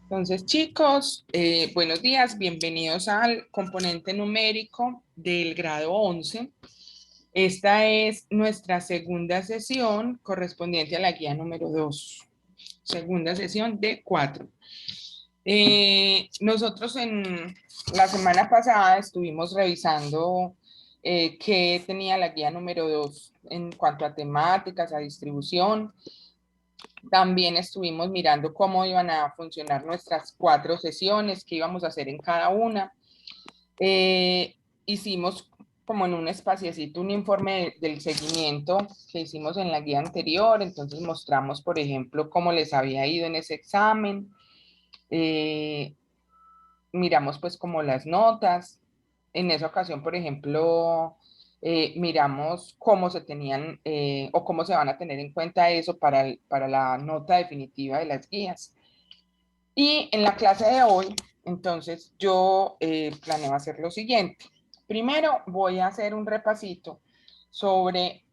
Entonces, chicos, buenos días, bienvenidos al componente numérico del grado 11. Esta es nuestra segunda sesión correspondiente a la guía número 2, segunda sesión de 4. Nosotros en la semana pasada estuvimos revisando qué tenía la guía número 2 en cuanto a temáticas, a distribución. También estuvimos mirando cómo iban a funcionar nuestras 4 sesiones, qué íbamos a hacer en cada una. Hicimos como en un espaciecito un informe del seguimiento que hicimos en la guía anterior, entonces mostramos, por ejemplo, cómo les había ido en ese examen. Miramos pues como las notas. En esa ocasión, por ejemplo, miramos cómo se tenían o cómo se van a tener en cuenta eso para la nota definitiva de las guías. Y en la clase de hoy, entonces, yo planeo hacer lo siguiente. Primero voy a hacer un repasito sobre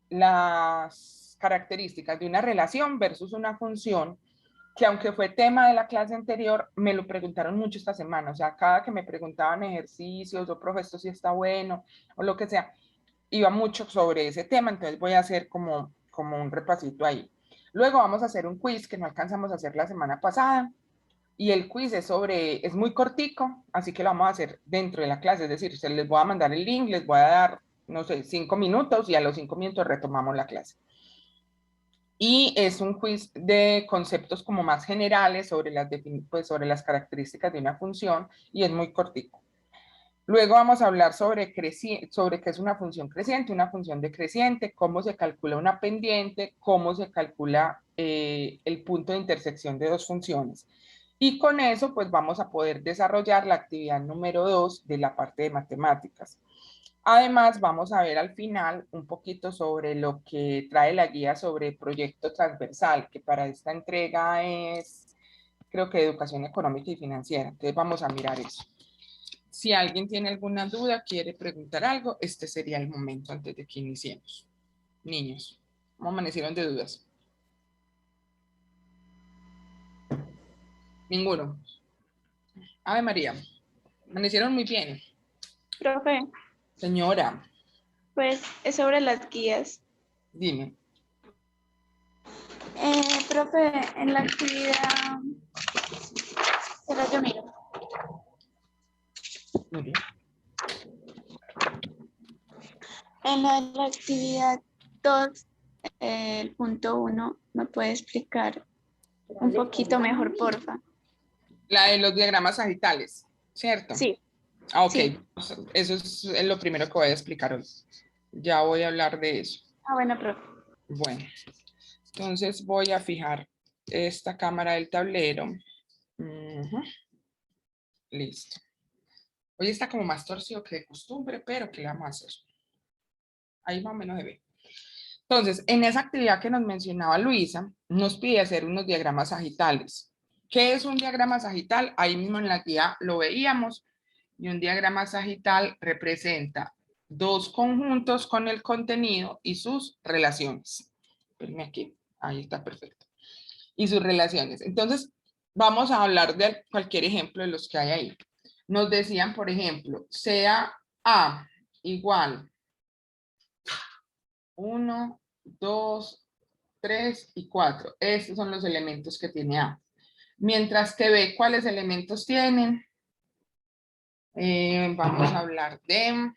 las características de una relación versus una función, que aunque fue tema de la clase anterior, me lo preguntaron mucho esta semana. O sea, cada que me preguntaban ejercicios o profe, esto sí está bueno, o lo que sea, iba mucho sobre ese tema, entonces voy a hacer como un repasito ahí. Luego vamos a hacer un quiz que no alcanzamos a hacer la semana pasada, y el quiz es muy cortico, así que lo vamos a hacer dentro de la clase, es decir, se les voy a mandar el link, les voy a dar, no sé, 5 minutos y a los 5 minutos retomamos la clase. Y es un quiz de conceptos como más generales pues sobre las características de una función y es muy cortico. Luego vamos a hablar sobre qué es una función creciente, una función decreciente, cómo se calcula una pendiente, cómo se calcula el punto de intersección de dos funciones. Y con eso, pues vamos a poder desarrollar la actividad número 2 de la parte de matemáticas. Además, vamos a ver al final un poquito sobre lo que trae la guía sobre proyecto transversal, que para esta entrega es, creo que educación económica y financiera. Entonces vamos a mirar eso. Si alguien tiene alguna duda, quiere preguntar algo, este sería el momento antes de que iniciemos. Niños, ¿cómo amanecieron de dudas? Ninguno. Ave María, amanecieron muy bien. Profe, Señora, pues es sobre las guías. dime. Profe, en la actividad, espera, yo miro. Muy bien. En la actividad 2, el punto 1, ¿me puede explicar un poquito mejor, porfa? La de los diagramas sagitales, ¿cierto? Sí, Ah, ok. sí. Eso es lo primero que voy a explicar hoy. Ya voy a hablar de eso. Ah, bueno, profe. Bueno, entonces voy a fijar esta cámara del tablero. Ujú. Listo. Hoy está como más torcido que de costumbre, pero ¿qué le vamos a hacer? Ahí más o menos se ve. Entonces, en esa actividad que nos mencionaba Luisa, nos pide hacer unos diagramas sagitales. ¿Qué es un diagrama sagital? Ahí mismo en la guía lo veíamos. Y un diagrama sagital representa dos conjuntos con el contenido y sus relaciones. Espérenme aquí. Ahí está perfecto. Y sus relaciones. Entonces, vamos a hablar de cualquier ejemplo de los que hay ahí. Nos decían, por ejemplo, sea A igual 1, 2, 3 y 4. Estos son los elementos que tiene A. Mientras que B, ¿cuáles elementos tienen? Vamos a hablar de,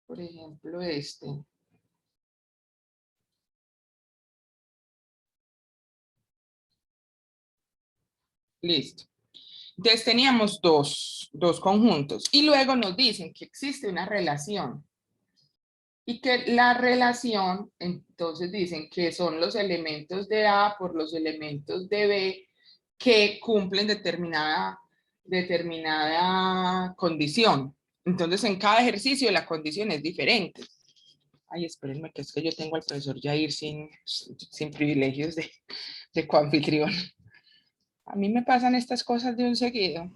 por ejemplo, este. Listo. Entonces teníamos dos conjuntos y luego nos dicen que existe una relación y que la relación, entonces dicen que son los elementos de A por los elementos de B que cumplen determinada condición. Entonces en cada ejercicio la condición es diferente. Ay, espérenme, que es que yo tengo al profesor Jair sin privilegios de coanfitrión. A mí me pasan estas cosas de un seguido.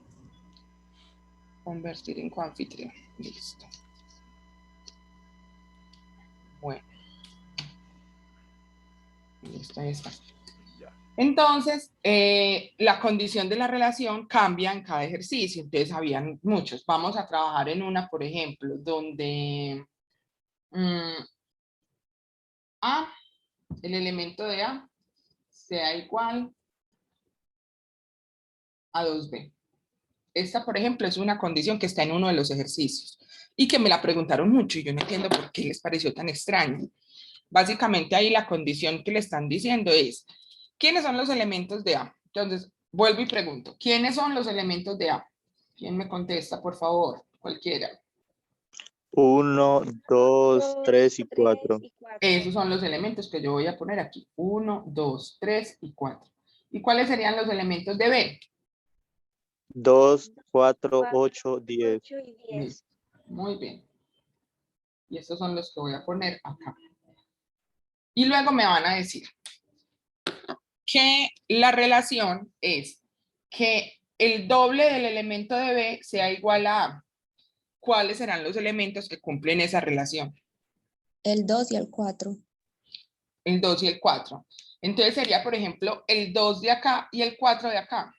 Convertir en coanfitrión. Listo. Bueno. Listo, ahí está. Entonces, la condición de la relación cambia en cada ejercicio. Entonces, habían muchos. Vamos a trabajar en una, por ejemplo, donde A, el elemento de A, sea igual a 2B. Esta, por ejemplo, es una condición que está en uno de los ejercicios y que me la preguntaron mucho y yo no entiendo por qué les pareció tan extraño. Básicamente ahí la condición que le están diciendo es, ¿quiénes son los elementos de A? Entonces, vuelvo y pregunto, ¿quiénes son los elementos de A? ¿Quién me contesta, por favor? Cualquiera. 1, 2, 3 y 4. Esos son los elementos que yo voy a poner aquí. 1, 2, 3 y 4. ¿Y cuáles serían los elementos de B? 2, 4, 8, 10. Listo. Muy bien. Y estos son los que voy a poner acá. Y luego me van a decir que la relación es que el doble del elemento de B sea igual a A. ¿Cuáles serán los elementos que cumplen esa relación? El 2 y el 4. El 2 y el 4. Entonces sería, por ejemplo, el 2 de acá y el 4 de acá.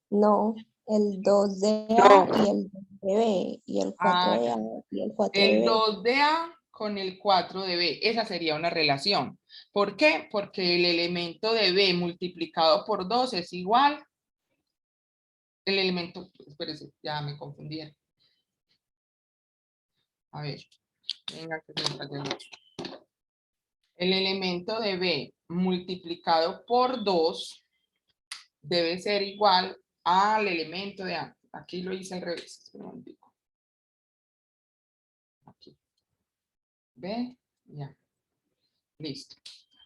No, el 2 de A y el 2 de B, y el 4 Ah, de ya. A y el 4 de El B. 2 de A con el 4 de B. Esa sería una relación. ¿Por qué? Porque el elemento de B multiplicado por 2 es igual. El elemento, espérese, ya me confundí. A ver, venga que se me falló el otro. El elemento de B multiplicado por 2 debe ser igual al elemento de A. Aquí lo hice al revés. Espera un momentico. Aquí. ¿Ve? Ya. Listo.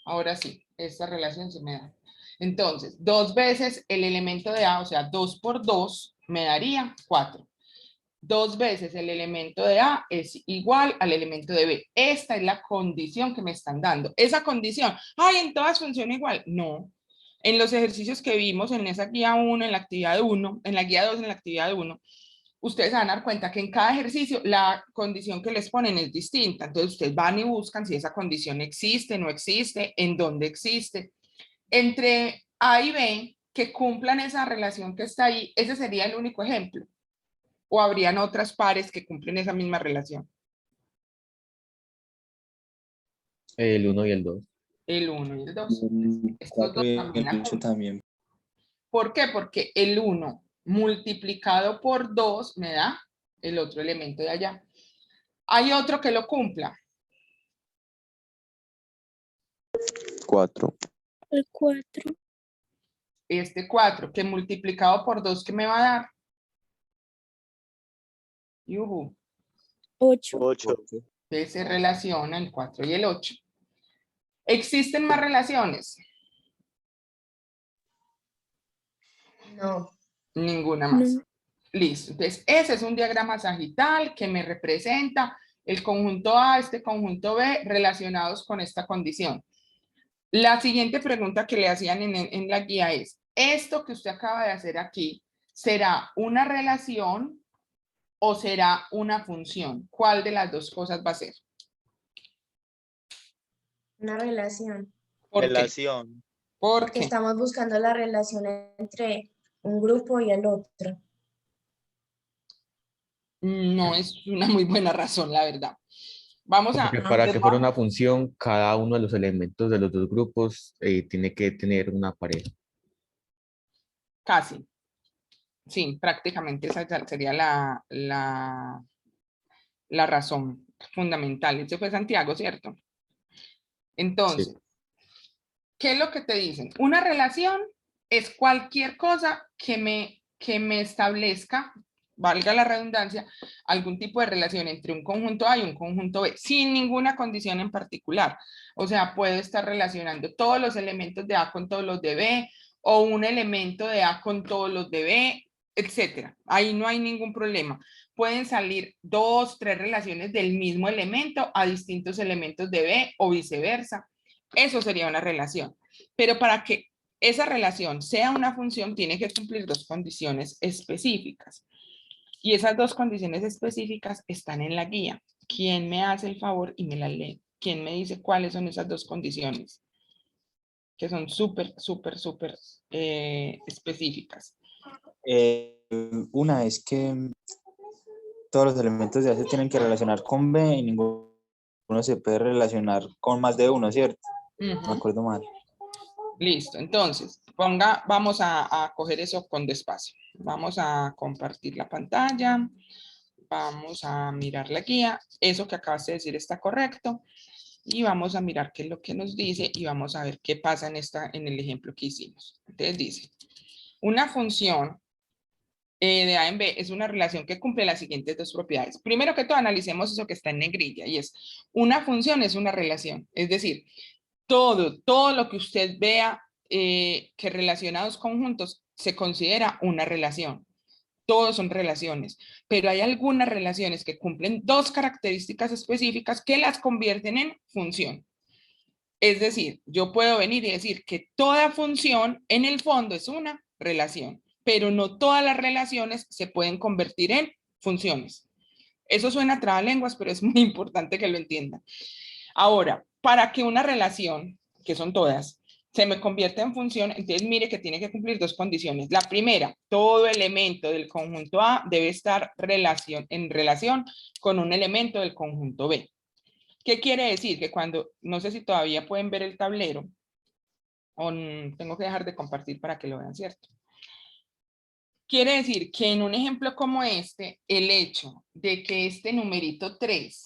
Ahora sí, esta relación se me da. Entonces, 2 veces el elemento de A, o sea, 2 por 2 me daría 4. 2 veces el elemento de A es igual al elemento de B. Esta es la condición que me están dando. Esa condición, ay, en todas funciona igual. No. En los ejercicios que vimos en esa guía 1, en la actividad 1, en la guía 2, en la actividad 1, ustedes se van a dar cuenta que en cada ejercicio la condición que les ponen es distinta. Entonces, ustedes van y buscan si esa condición existe, no existe, en dónde existe. Entre A y B, que cumplan esa relación que está ahí, ese sería el único ejemplo. ¿O habrían otras pares que cumplen esa misma relación? El 1 y el 2. El 1 y el 2. El Estos 4 dos y también el la 8 cumplen. también. ¿Por qué? Porque el 1 multiplicado por 2 me da el otro elemento de allá. Hay otro que lo cumpla. 4. El 4. Este 4 que multiplicado por 2, ¿qué me va a dar? Yuhu. 8. 8. Se relaciona el 4 y el 8. ¿Existen más relaciones? No. Ninguna más. No. Listo. Entonces, ese es un diagrama sagital que me representa el conjunto A, este conjunto B, relacionados con esta condición. La siguiente pregunta que le hacían en la guía es, ¿esto que usted acaba de hacer aquí será una relación o será una función? ¿Cuál de las dos cosas va a ser? Una relación. ¿Por qué? Relación. ¿Por Porque qué? estamos buscando la relación entre un grupo y el otro. No es una muy buena razón, la verdad. Vamos a... Porque para que fuera una función, cada uno de los elementos de los dos grupos tiene que tener una pareja. Casi. Sí, prácticamente esa sería la razón fundamental. Ese fue Santiago, ¿cierto? Entonces, Sí. ¿qué es lo que te dicen? Una relación es cualquier cosa que me establezca, valga la redundancia, algún tipo de relación entre un conjunto A y un conjunto B, sin ninguna condición en particular. O sea, puedo estar relacionando todos los elementos de A con todos los de B, o un elemento de A con todos los de B, etcétera. Ahí no hay ningún problema. Pueden salir 2, 3 relaciones del mismo elemento a distintos elementos de B o viceversa. Eso sería una relación. Pero para que esa relación sea una función, tiene que cumplir dos condiciones específicas. Y esas dos condiciones específicas están en la guía. ¿Quién me hace el favor y me las lee? ¿Quién me dice cuáles son esas dos condiciones? que son súper específicas. Una es que todos los elementos de A se tienen que relacionar con B y ninguno se puede relacionar con más de uno, ¿cierto? Me Ujú. acuerdo mal. Listo, entonces, vamos a coger eso con despacio. Vamos a compartir la pantalla. Vamos a mirar la guía. Eso que acabas de decir está correcto. Y vamos a mirar qué es lo que nos dice y vamos a ver qué pasa en el ejemplo que hicimos. Entonces dice, una función de A en B es una relación que cumple las siguientes dos propiedades. Primero que todo, analicemos eso que está en negrilla y es, una función es una relación. Es decir, todo lo que usted vea que relaciona dos conjuntos se considera una relación. Todos son relaciones, pero hay algunas relaciones que cumplen dos características específicas que las convierten en función. Es decir, yo puedo venir y decir que toda función en el fondo es una relación, pero no todas las relaciones se pueden convertir en funciones. Eso suena a trabalenguas, pero es muy importante que lo entiendan. Ahora, para que una relación, que son todas, se me convierta en función, entonces mire que tiene que cumplir dos condiciones. La primera, todo elemento del conjunto A debe estar en relación con un elemento del conjunto B. ¿Qué quiere decir? Que cuando, no sé si todavía pueden ver el tablero, o tengo que dejar de compartir para que lo vean, ¿cierto? Quiere decir que en un ejemplo como este, el hecho de que este numerito 3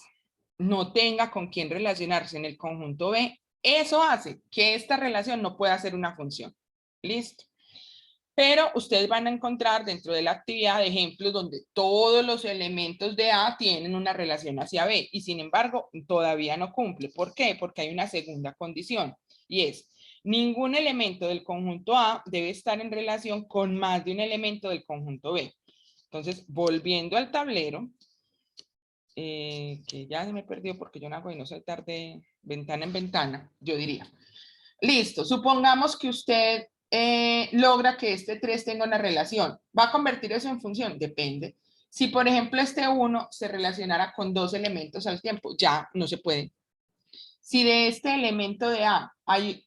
no tenga con quién relacionarse en el conjunto B, eso hace que esta relación no pueda ser una función. ¿Listo? Pero ustedes van a encontrar dentro de la actividad ejemplos donde todos los elementos de A tienen una relación hacia B y sin embargo todavía no cumple. ¿Por qué? Porque hay una segunda condición y es ningún elemento del conjunto A debe estar en relación con más de un elemento del conjunto B. Entonces, volviendo al tablero, que ya se me perdió porque yo no hago y no saltar de ventana en ventana, yo diría. Listo, supongamos que usted logra que este 3 tenga una relación. ¿Va a convertir eso en función? Depende. Si, por ejemplo, este 1 se relacionara con dos elementos al tiempo, ya no se puede. Si de este elemento de A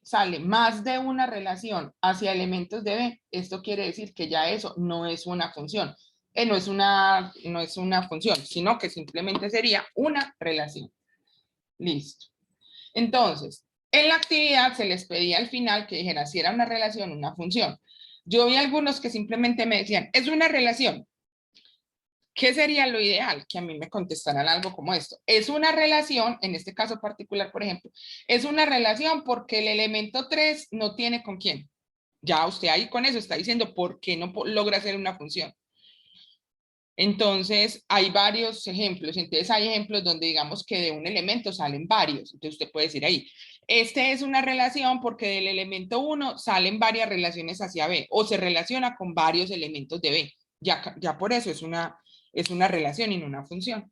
sale más de una relación hacia elementos de B, esto quiere decir que ya eso no es una función. No es una función, sino que simplemente sería una relación. Listo. Entonces, en la actividad se les pedía al final que dijera si era una relación o una función. Yo vi algunos que simplemente me decían, es una relación. ¿Qué sería lo ideal? Que a mí me contestaran algo como esto. Es una relación, en este caso particular, por ejemplo, es una relación porque el elemento 3 no tiene con quién. Ya usted ahí con eso está diciendo por qué no logra hacer una función. Entonces, hay varios ejemplos. Entonces, hay ejemplos donde digamos que de un elemento salen varios. Entonces, usted puede decir ahí, este es una relación porque del elemento 1 salen varias relaciones hacia B o se relaciona con varios elementos de B. Ya por eso es una relación y no una función.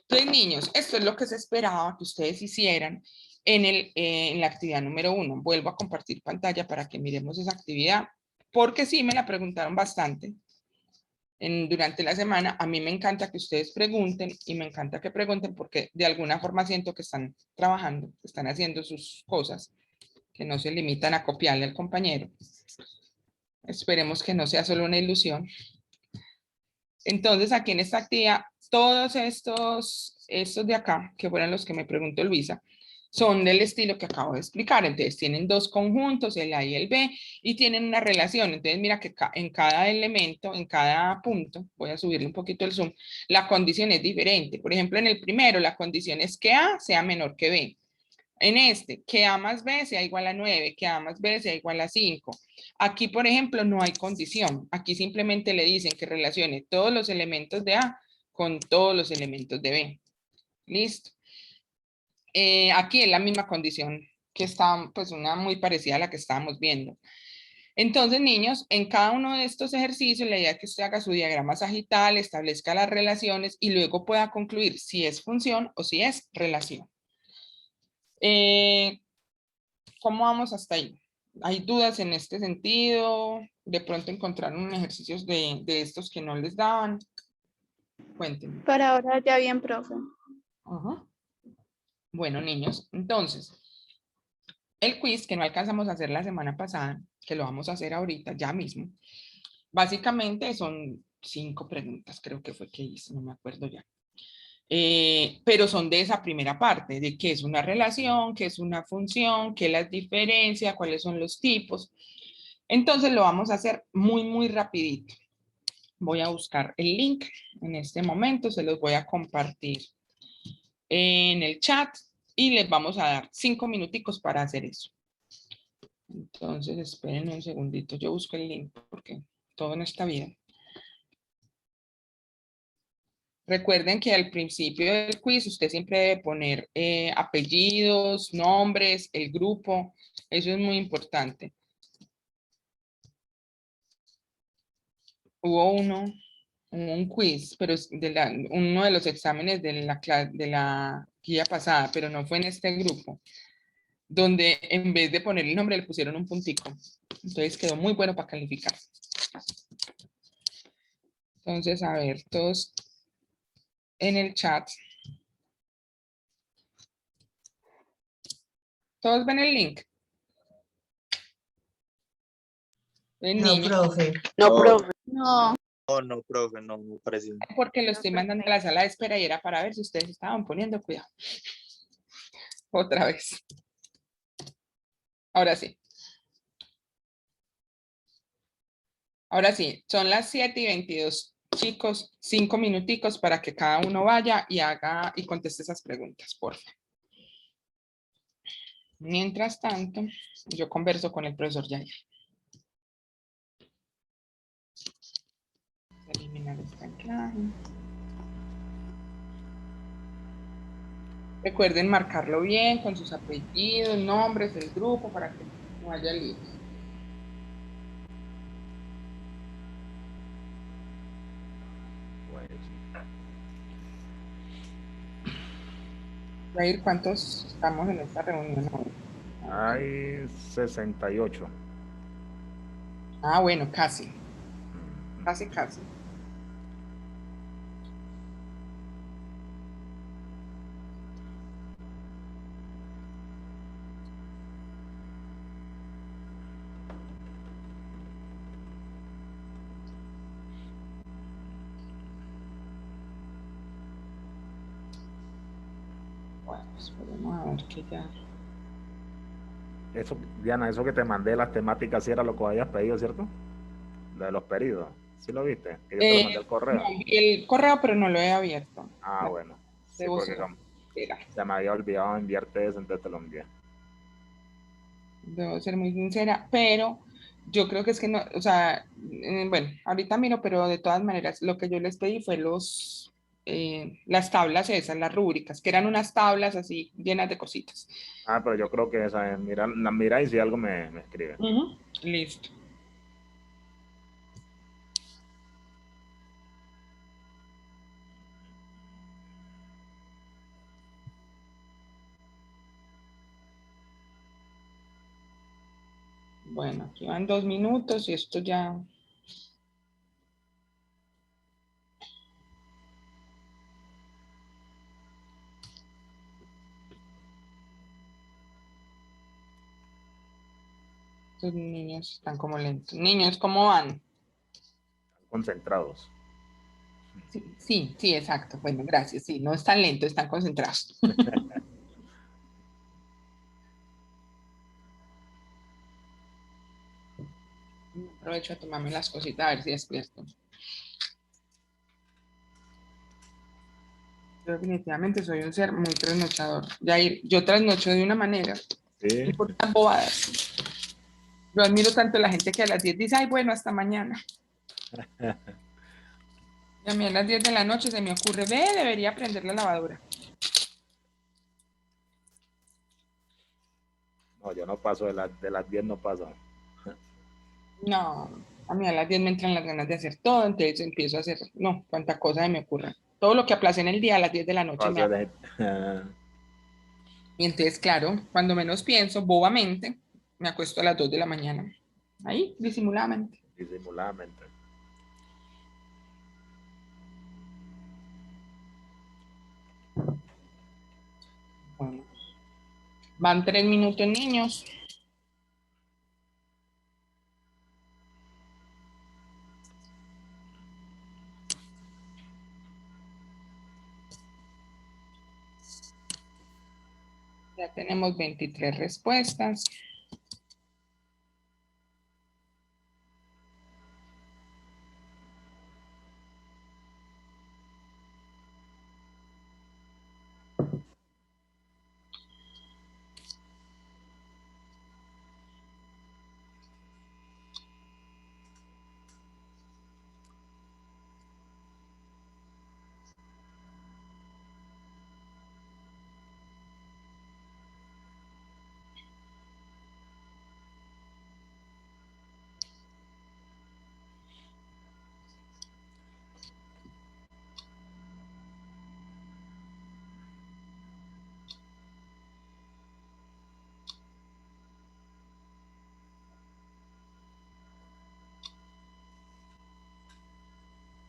Entonces, niños, esto es lo que se esperaba que ustedes hicieran en la actividad número 1. Vuelvo a compartir pantalla para que miremos esa actividad, porque sí me la preguntaron bastante. Durante la semana, a mí me encanta que ustedes pregunten y me encanta que pregunten porque de alguna forma siento que están trabajando, que están haciendo sus cosas, que no se limitan a copiarle al compañero. Esperemos que no sea solo una ilusión. Entonces, aquí en esta actividad, todos estos de acá, que fueron los que me preguntó Luisa, son del estilo que acabo de explicar. Entonces, tienen dos conjuntos, el A y el B, y tienen una relación. Entonces, mira que en cada elemento, en cada punto, voy a subirle un poquito el zoom, la condición es diferente. Por ejemplo, en el primero, la condición es que A sea menor que B. En este, que A más B sea igual a 9, que A más B sea igual a 5. Aquí, por ejemplo, no hay condición. Aquí simplemente le dicen que relacione todos los elementos de A con todos los elementos de B. Listo. Aquí es la misma condición que está, pues una muy parecida a la que estábamos viendo. Entonces, niños, en cada uno de estos ejercicios, la idea es que usted haga su diagrama sagital, establezca las relaciones y luego pueda concluir si es función o si es relación. ¿Cómo vamos hasta ahí? ¿Hay dudas en este sentido? ¿De pronto encontraron ejercicios de estos que no les daban? Cuéntenme. Para ahora ya bien, profe. Ajá. Bueno, niños, entonces, El quiz que no alcanzamos a hacer la semana pasada, que lo vamos a hacer ahorita, ya mismo, básicamente son 5 preguntas, creo que fue que hice, no me acuerdo ya. Pero son de esa primera parte, de qué es una relación, qué es una función, qué las diferencia, cuáles son los tipos. Entonces lo vamos a hacer muy, muy rapidito. Voy a buscar el link en este momento, se los voy a compartir en el chat y les vamos a dar 5 minuticos para hacer eso. Entonces, esperen un segundito, yo busco el link porque todo en esta vida. Recuerden que al principio del quiz usted siempre debe poner apellidos, nombres, el grupo, eso es muy importante. Hubo un quiz, pero es uno de los exámenes de la guía pasada, pero no fue en este grupo, donde en vez de poner el nombre le pusieron un puntico. Entonces quedó muy bueno para calificar. Entonces, a ver, todos en el chat. ¿Todos ven el link? El No, niño, profe. No, No, no, profe, no me parece. porque lo estoy mandando a la sala de espera y era para ver si ustedes estaban poniendo cuidado. Otra vez. Ahora sí. Ahora sí, son las 7:22. Chicos, 5 minuticos para que cada uno vaya y haga y conteste esas preguntas, por favor. Mientras tanto, yo converso con el profesor Yair. Eliminar esta imagen. Recuerden marcarlo bien con sus apellidos, nombres, el grupo, para que no haya líos. Yair, ¿cuántos estamos en esta reunión hoy? Hay 68. Ah, bueno, casi. Casi, casi. Bueno, esperemos a ver que ya. Eso, Diana, eso que te mandé, las temáticas, sí era lo que habías pedido, ¿cierto? Lo de los pedidos. ¿Sí lo viste? Que yo te lo mandé al correo. No, el correo, pero no lo he abierto. Ah, bueno. Sí, Debo porque ser sincera. se me había olvidado enviarte eso, entonces te lo envié. Debo ser muy sincera, pero yo creo que es que no, o sea, bueno, ahorita miro, pero de todas maneras, lo que yo les pedí fue las tablas esas, las rúbricas, que eran unas tablas así llenas de cositas. Ah, pero yo creo que esa es, mira y si algo me escribe. Listo. Bueno, aquí van 2 minutos y esto ya. Estos niños están como lentos. Niños, ¿cómo van? Concentrados. Sí, sí, exacto. Bueno, gracias. Sí, no están lentos, están concentrados. Aprovecho a tomarme las cositas a ver si despierto. Yo definitivamente soy un ser muy trasnochador. Yo trasnocho de una manera. Sí. Y por tan bobadas. Yo admiro tanto a la gente que a las 10 dice, ay, bueno, hasta mañana. Y a mí a las 10 de la noche se me ocurre, debería prender la lavadora. No, yo no paso de las 10, no paso. No, a mí a las 10 me entran las ganas de hacer todo, entonces empiezo a hacer, no, cuánta cosa se me ocurra. Todo lo que aplacé en el día a las 10 de la noche me hago. Y entonces, claro, cuando menos pienso, bobamente, me acuesto a las 2 de la mañana. Ahí, disimuladamente. Disimuladamente. Bueno. Van 3 minutos, niños. Ya tenemos 23 respuestas.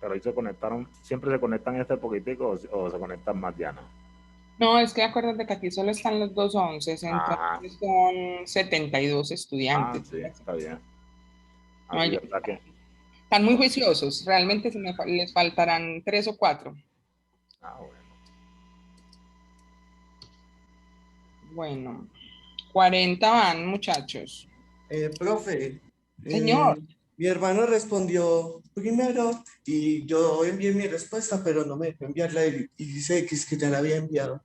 Pero ahí se conectaron, ¿siempre se conectan este poquitico o se conectan más, Diana? No, es que acuérdate que aquí solo están los 211, Ajá. entonces son 72 Ah, estudiantes. sí, está bien. No, Así ellos verdad que. están muy juiciosos, realmente les faltarán 3 o 4. Ah, bueno. Bueno, 40 van, muchachos. Profe, Señor, mi hermano respondió primero y yo envié mi respuesta, pero no me dejó enviarla y dice que ya la había enviado.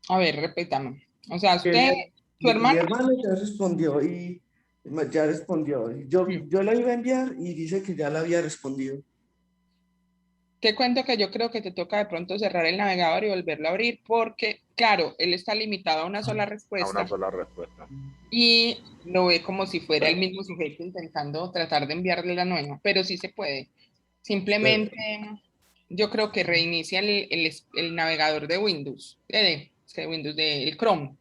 a ver, repítame. O sea, Que usted, su mi hermano, hermano ya respondió y ya respondió. Yo la iba a enviar y dice que ya la había respondido. te cuento que yo creo que te toca de pronto cerrar el navegador y volverlo a abrir porque, claro, él está limitado a una sola A una respuesta sola respuesta. y lo ve como si fuera el mismo sujeto intentando tratar de enviarle la nueva, pero sí se puede. Simplemente yo creo que reinicia el navegador de Windows, el Chrome,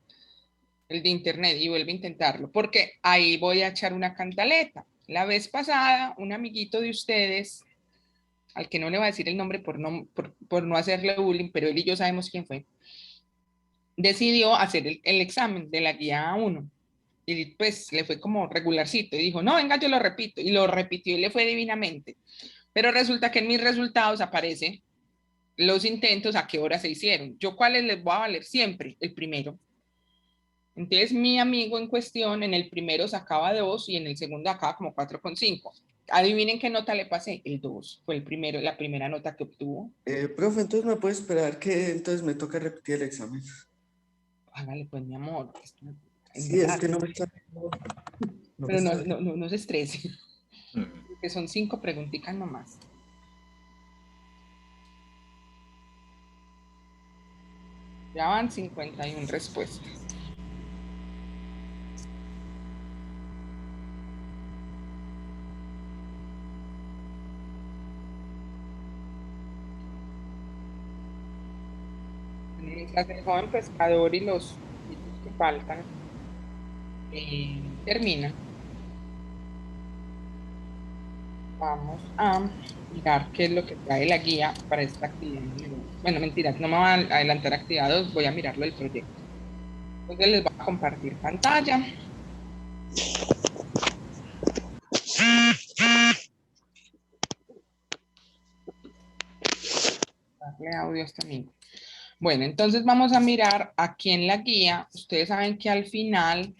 el de Internet, y vuelve a intentarlo, porque ahí voy a echar una cantaleta. La vez pasada, un amiguito de ustedes, al que no le voy a decir el nombre por no hacerle bullying, pero él y yo sabemos quién fue, decidió hacer el examen de la guía 1. Y pues le fue como regularcito y dijo, no, venga, yo lo repito. Y lo repitió y le fue divinamente. Pero resulta que en mis resultados aparecen los intentos a qué hora se hicieron. Yo cuáles les voy a valer siempre, el primero. Entonces mi amigo en cuestión en el primero sacaba 2 y en el segundo sacaba como 4,5. Adivinen qué nota le pasé, el 2. Fue el primero, la primera nota que obtuvo. Profe, entonces me puede esperar que entonces me toca repetir el examen. Hágale pues mi amor. En Sí, verdad. es que no me está. Pero no se estrese. Que son 5 preguntitas nomás. Ya van 51 respuestas. Mientras el joven pescador y los que faltan terminan, vamos a mirar qué es lo que trae la guía para esta actividad. Bueno, mentiras, no me voy a adelantar actividad 2, voy a mirarlo del proyecto. Entonces les voy a compartir pantalla. Darle audio a este amigo. Bueno, entonces vamos a mirar aquí en la guía. Ustedes saben que al final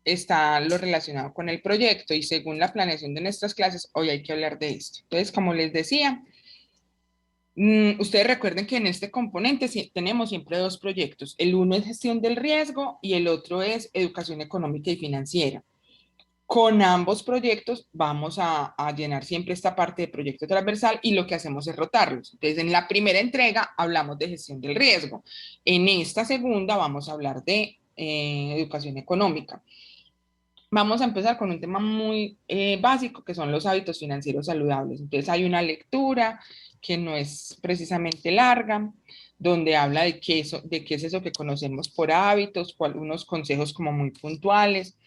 está lo relacionado con el proyecto y según la planeación de nuestras clases, hoy hay que hablar de esto. Entonces, como les decía, ustedes recuerden que en este componente tenemos siempre 2 proyectos. El uno es gestión del riesgo y el otro es educación económica y financiera. Con ambos proyectos vamos a llenar siempre esta parte de proyecto transversal y lo que hacemos es rotarlos. Entonces, en la primera entrega hablamos de gestión del riesgo. En esta segunda vamos a hablar de educación económica. Vamos a empezar con un tema muy básico que son los hábitos financieros saludables. Entonces, hay una lectura que no es precisamente larga, donde habla de qué es eso que conocemos por hábitos, unos consejos como muy puntuales.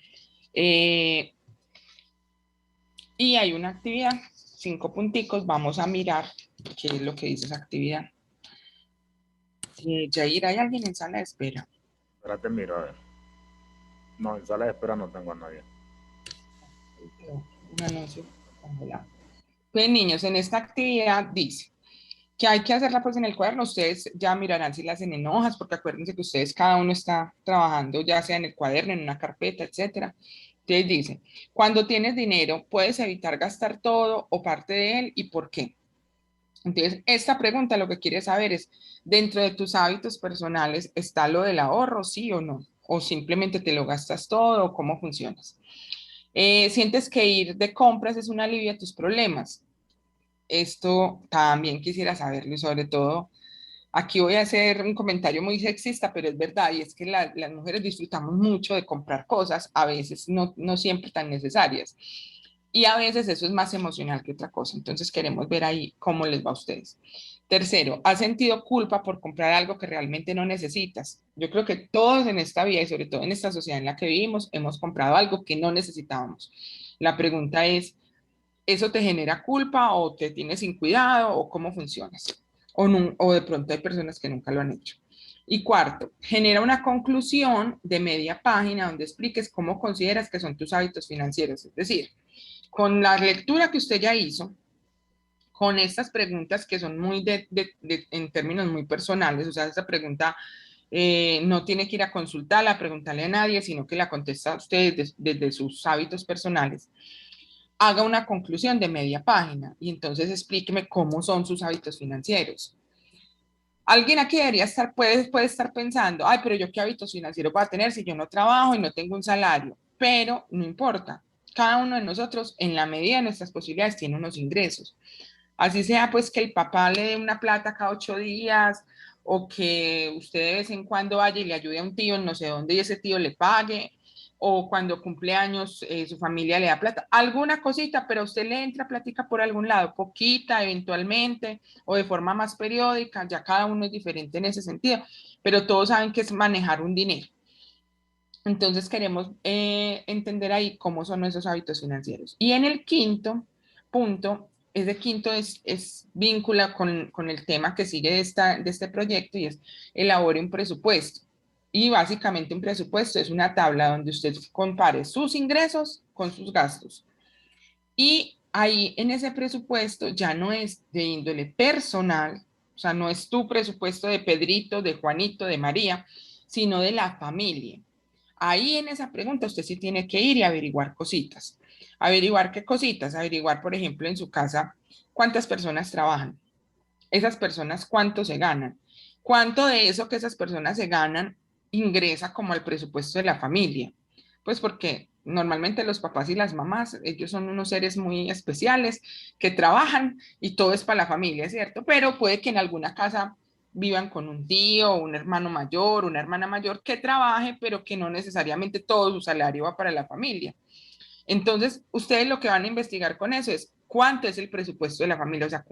Y hay una actividad, 5 punticos, vamos a mirar qué es lo que dice esa actividad. Jair, ¿hay alguien en sala de espera? Espérate, miro, a ver. No, en sala de espera no tengo a nadie. Un anuncio congelado. Pues niños, en esta actividad dice que hay que hacerla pues en el cuaderno. Ustedes ya mirarán si la hacen en hojas, porque acuérdense que ustedes cada uno está trabajando ya sea en el cuaderno, en una carpeta, etcétera. Entonces dice, cuando tienes dinero, puedes evitar gastar todo o parte de él, ¿y por qué? Entonces, esta pregunta lo que quiere saber es, dentro de tus hábitos personales, ¿está lo del ahorro, sí o no? ¿O simplemente te lo gastas todo o cómo funcionas? ¿Sientes que ir de compras es un alivio a tus problemas? Esto también quisiera saberlo y sobre todo, aquí voy a hacer un comentario muy sexista, pero es verdad, y es que las mujeres disfrutamos mucho de comprar cosas, a veces no siempre tan necesarias. Y a veces eso es más emocional que otra cosa. Entonces queremos ver ahí cómo les va a ustedes. Tercero, ¿has sentido culpa por comprar algo que realmente no necesitas? Yo creo que todos en esta vida y sobre todo en esta sociedad en la que vivimos hemos comprado algo que no necesitábamos. La pregunta es, ¿eso te genera culpa o te tienes sin cuidado o cómo funcionas? O de pronto hay personas que nunca lo han hecho. Y cuarto, genera una conclusión de media página donde expliques cómo consideras que son tus hábitos financieros. Es decir, con la lectura que usted ya hizo, con estas preguntas que son muy en términos muy personales, o sea, esta pregunta no tiene que ir a consultarla, a preguntarle a nadie, sino que la contesta usted desde sus hábitos personales. Haga una conclusión de media página y entonces explíqueme cómo son sus hábitos financieros. Alguien aquí debería estar, puede estar pensando, ay, pero yo qué hábitos financieros voy a tener si yo no trabajo y no tengo un salario, pero no importa. Cada uno de nosotros, en la medida de nuestras posibilidades, tiene unos ingresos. Así sea, pues que el papá le dé una plata cada 8 días o que usted de vez en cuando vaya y le ayude a un tío en no sé dónde y ese tío le pague, o cuando cumple años su familia le da plata, alguna cosita, pero a usted le entra plática por algún lado, poquita eventualmente o de forma más periódica, ya cada uno es diferente en ese sentido, pero todos saben que es manejar un dinero. Entonces queremos entender ahí cómo son esos hábitos financieros. Y en el quinto punto, ese quinto es vincula con el tema que sigue de este proyecto y es elabore un presupuesto. Y básicamente un presupuesto es una tabla donde usted compare sus ingresos con sus gastos. Y ahí en ese presupuesto ya no es de índole personal, o sea, no es tu presupuesto de Pedrito, de Juanito, de María, sino de la familia. Ahí en esa pregunta usted sí tiene que ir y averiguar cositas. ¿Averiguar qué cositas? Averiguar, por ejemplo, en su casa, cuántas personas trabajan. Esas personas, cuánto se ganan. ¿Cuánto de eso que esas personas se ganan ingresa como al presupuesto de la familia? Pues porque normalmente los papás y las mamás, ellos son unos seres muy especiales que trabajan y todo es para la familia, ¿cierto? Pero puede que en alguna casa vivan con un tío, un hermano mayor, una hermana mayor que trabaje, pero que no necesariamente todo su salario va para la familia. Entonces, ustedes lo que van a investigar con eso es cuánto es el presupuesto de la familia, o sea,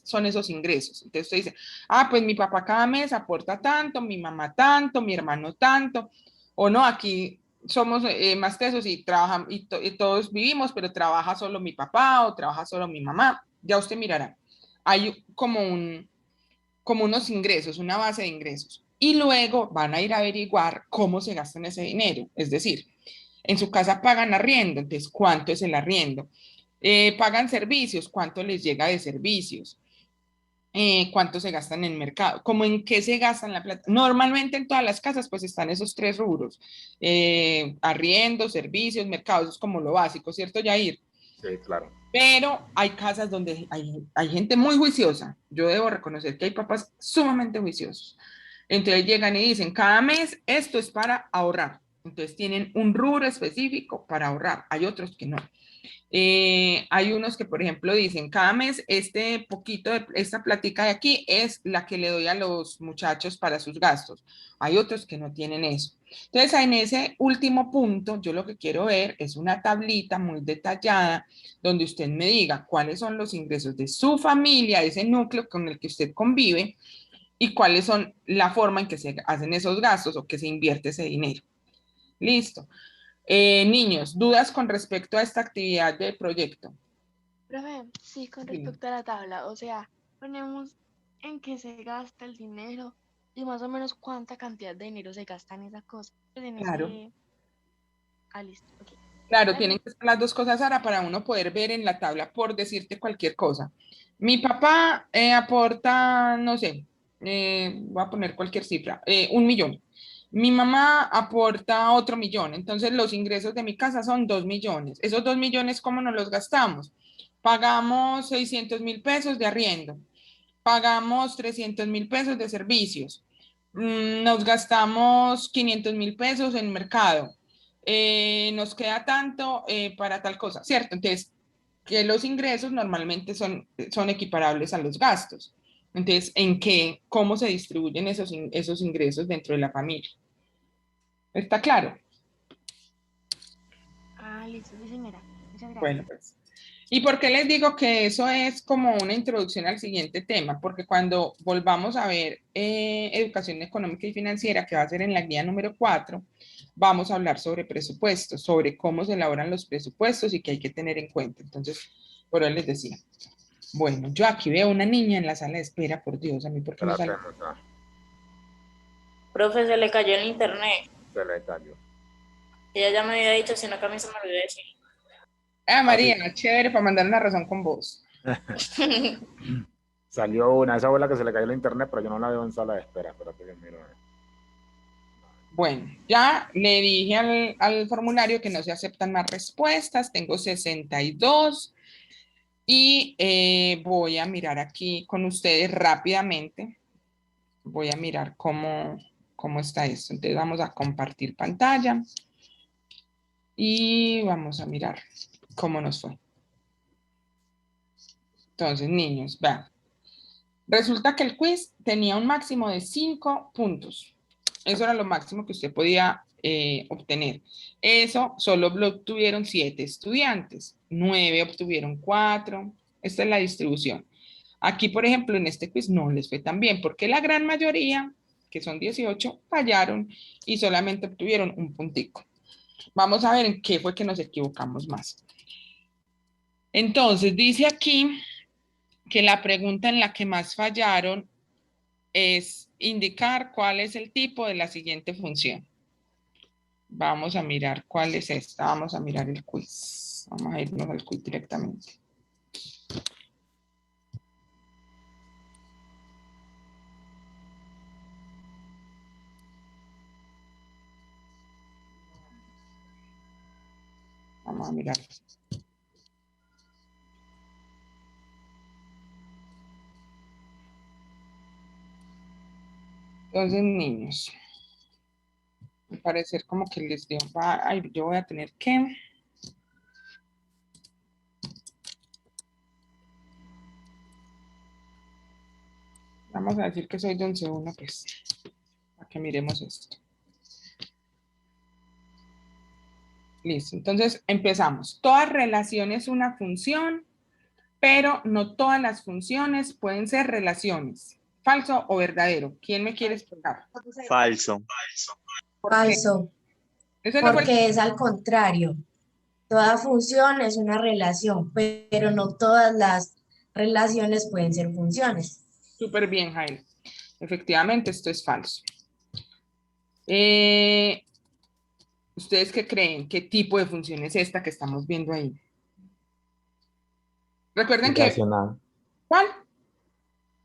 son esos ingresos. Entonces usted dice, ah, pues mi papá cada mes aporta tanto, mi mamá tanto, mi hermano tanto, o no, aquí somos más tesos y trabajan y todos vivimos, pero trabaja solo mi papá o trabaja solo mi mamá. Ya usted mirará. Hay como unos ingresos, una base de ingresos. Y luego van a ir a averiguar cómo se gastan ese dinero. Es decir, en su casa pagan arriendo, entonces, ¿cuánto es el arriendo? Pagan servicios, ¿cuánto les llega de servicios? ¿Cuánto se gastan en mercado? ¿Cómo en qué se gastan la plata? Normalmente en todas las casas pues están esos tres rubros, arriendo, servicios, mercado, eso es como lo básico, ¿cierto, Yair? Sí, claro. Pero hay casas donde hay gente muy juiciosa. Yo debo reconocer que hay papás sumamente juiciosos. Entonces llegan y dicen, cada mes esto es para ahorrar. Entonces tienen un rubro específico para ahorrar. Hay otros que no. Hay unos que, por ejemplo, dicen, cada mes este poquito de esta platica de aquí es la que le doy a los muchachos para sus gastos. Hay otros que no tienen eso. Entonces, en ese último punto, yo lo que quiero ver es una tablita muy detallada donde usted me diga cuáles son los ingresos de su familia, ese núcleo con el que usted convive y cuáles son la forma en que se hacen esos gastos o que se invierte ese dinero. Listo. Niños, ¿dudas con respecto a esta actividad del proyecto? Profe, sí, con Dime. respecto a la tabla, o sea, ponemos en qué se gasta el dinero Y más o menos cuánta cantidad de dinero se gasta en esa cosa. Pues en Claro. ese... Ah, listo. Ok. Claro, Dale. tienen que ser las dos cosas, Sara, para uno poder ver en la tabla, por decirte cualquier cosa. Mi papá aporta, no sé, voy a poner cualquier cifra, 1 millón. Mi mamá aporta otro millón. Entonces los ingresos de mi casa son 2 millones. Esos 2 millones, ¿cómo nos los gastamos? Pagamos 600.000 pesos de arriendo. Pagamos 300.000 pesos de servicios. Nos gastamos 500.000 pesos en mercado. Nos queda tanto para tal cosa, ¿cierto? Entonces, que los ingresos normalmente son equiparables a los gastos. Entonces, cómo se distribuyen esos ingresos dentro de la familia? ¿Está claro? Ah, listo, sí, señora. Muchas gracias. Bueno, pues. ¿Y por qué les digo que eso es como una introducción al siguiente tema? Porque cuando volvamos a ver educación económica y financiera, que va a ser en la guía número 4, vamos a hablar sobre presupuestos, sobre cómo se elaboran los presupuestos y qué hay que tener en cuenta. Entonces, por eso les decía. Bueno, yo aquí veo una niña en la sala de espera, por Dios, a mí, ¿por qué no sale? Espérate, muchacha. Profe, se le cayó el internet. Se le cayó. Ella ya me había dicho, sino que a mí se me olvidó decir. Ah, María, chévere, para mandar una razón con vos. Salió una, esa fue la que se le cayó el internet, pero yo no la veo en sala de espera. Espérate que miro. Bueno, ya le dije al formulario que no se aceptan más respuestas, tengo 62 y voy a mirar aquí con ustedes rápidamente. Voy a mirar cómo está esto. Entonces vamos a compartir pantalla y vamos a mirar cómo nos fue. Entonces, niños, vean. Resulta que el quiz tenía un máximo de 5 puntos. Eso era lo máximo que usted podía obtener. Eso solo lo obtuvieron 7 estudiantes. 9 obtuvieron 4. Esta es la distribución. Aquí, por ejemplo, en este quiz no les fue tan bien porque la gran mayoría, que son 18, fallaron y solamente obtuvieron un puntico. Vamos a ver en qué fue que nos equivocamos más. Entonces, dice aquí que la pregunta en la que más fallaron es indicar cuál es el tipo de la siguiente función. Vamos a mirar cuál es esta. Vamos a mirar el quiz. Vamos a irnos al quiz directamente. Vamos a mirar. Entonces, niños, al parecer como que les dio, ay, yo voy a tener que... Vamos a decir que soy de 11.1, pues, para que miremos esto. Listo, entonces empezamos. Toda relación es una función, pero no todas las funciones pueden ser relaciones. ¿Falso o verdadero? ¿Quién me quiere explicar? Falso. ¿Por qué? Falso, Ese no fue el- porque es al contrario. Toda función es una relación, pero no todas las relaciones pueden ser funciones. Súper bien, Jaime. Efectivamente, esto es falso. ¿Ustedes qué creen? ¿Qué tipo de función es esta que estamos viendo ahí? Recuerden que... Irracional. ¿Cuál?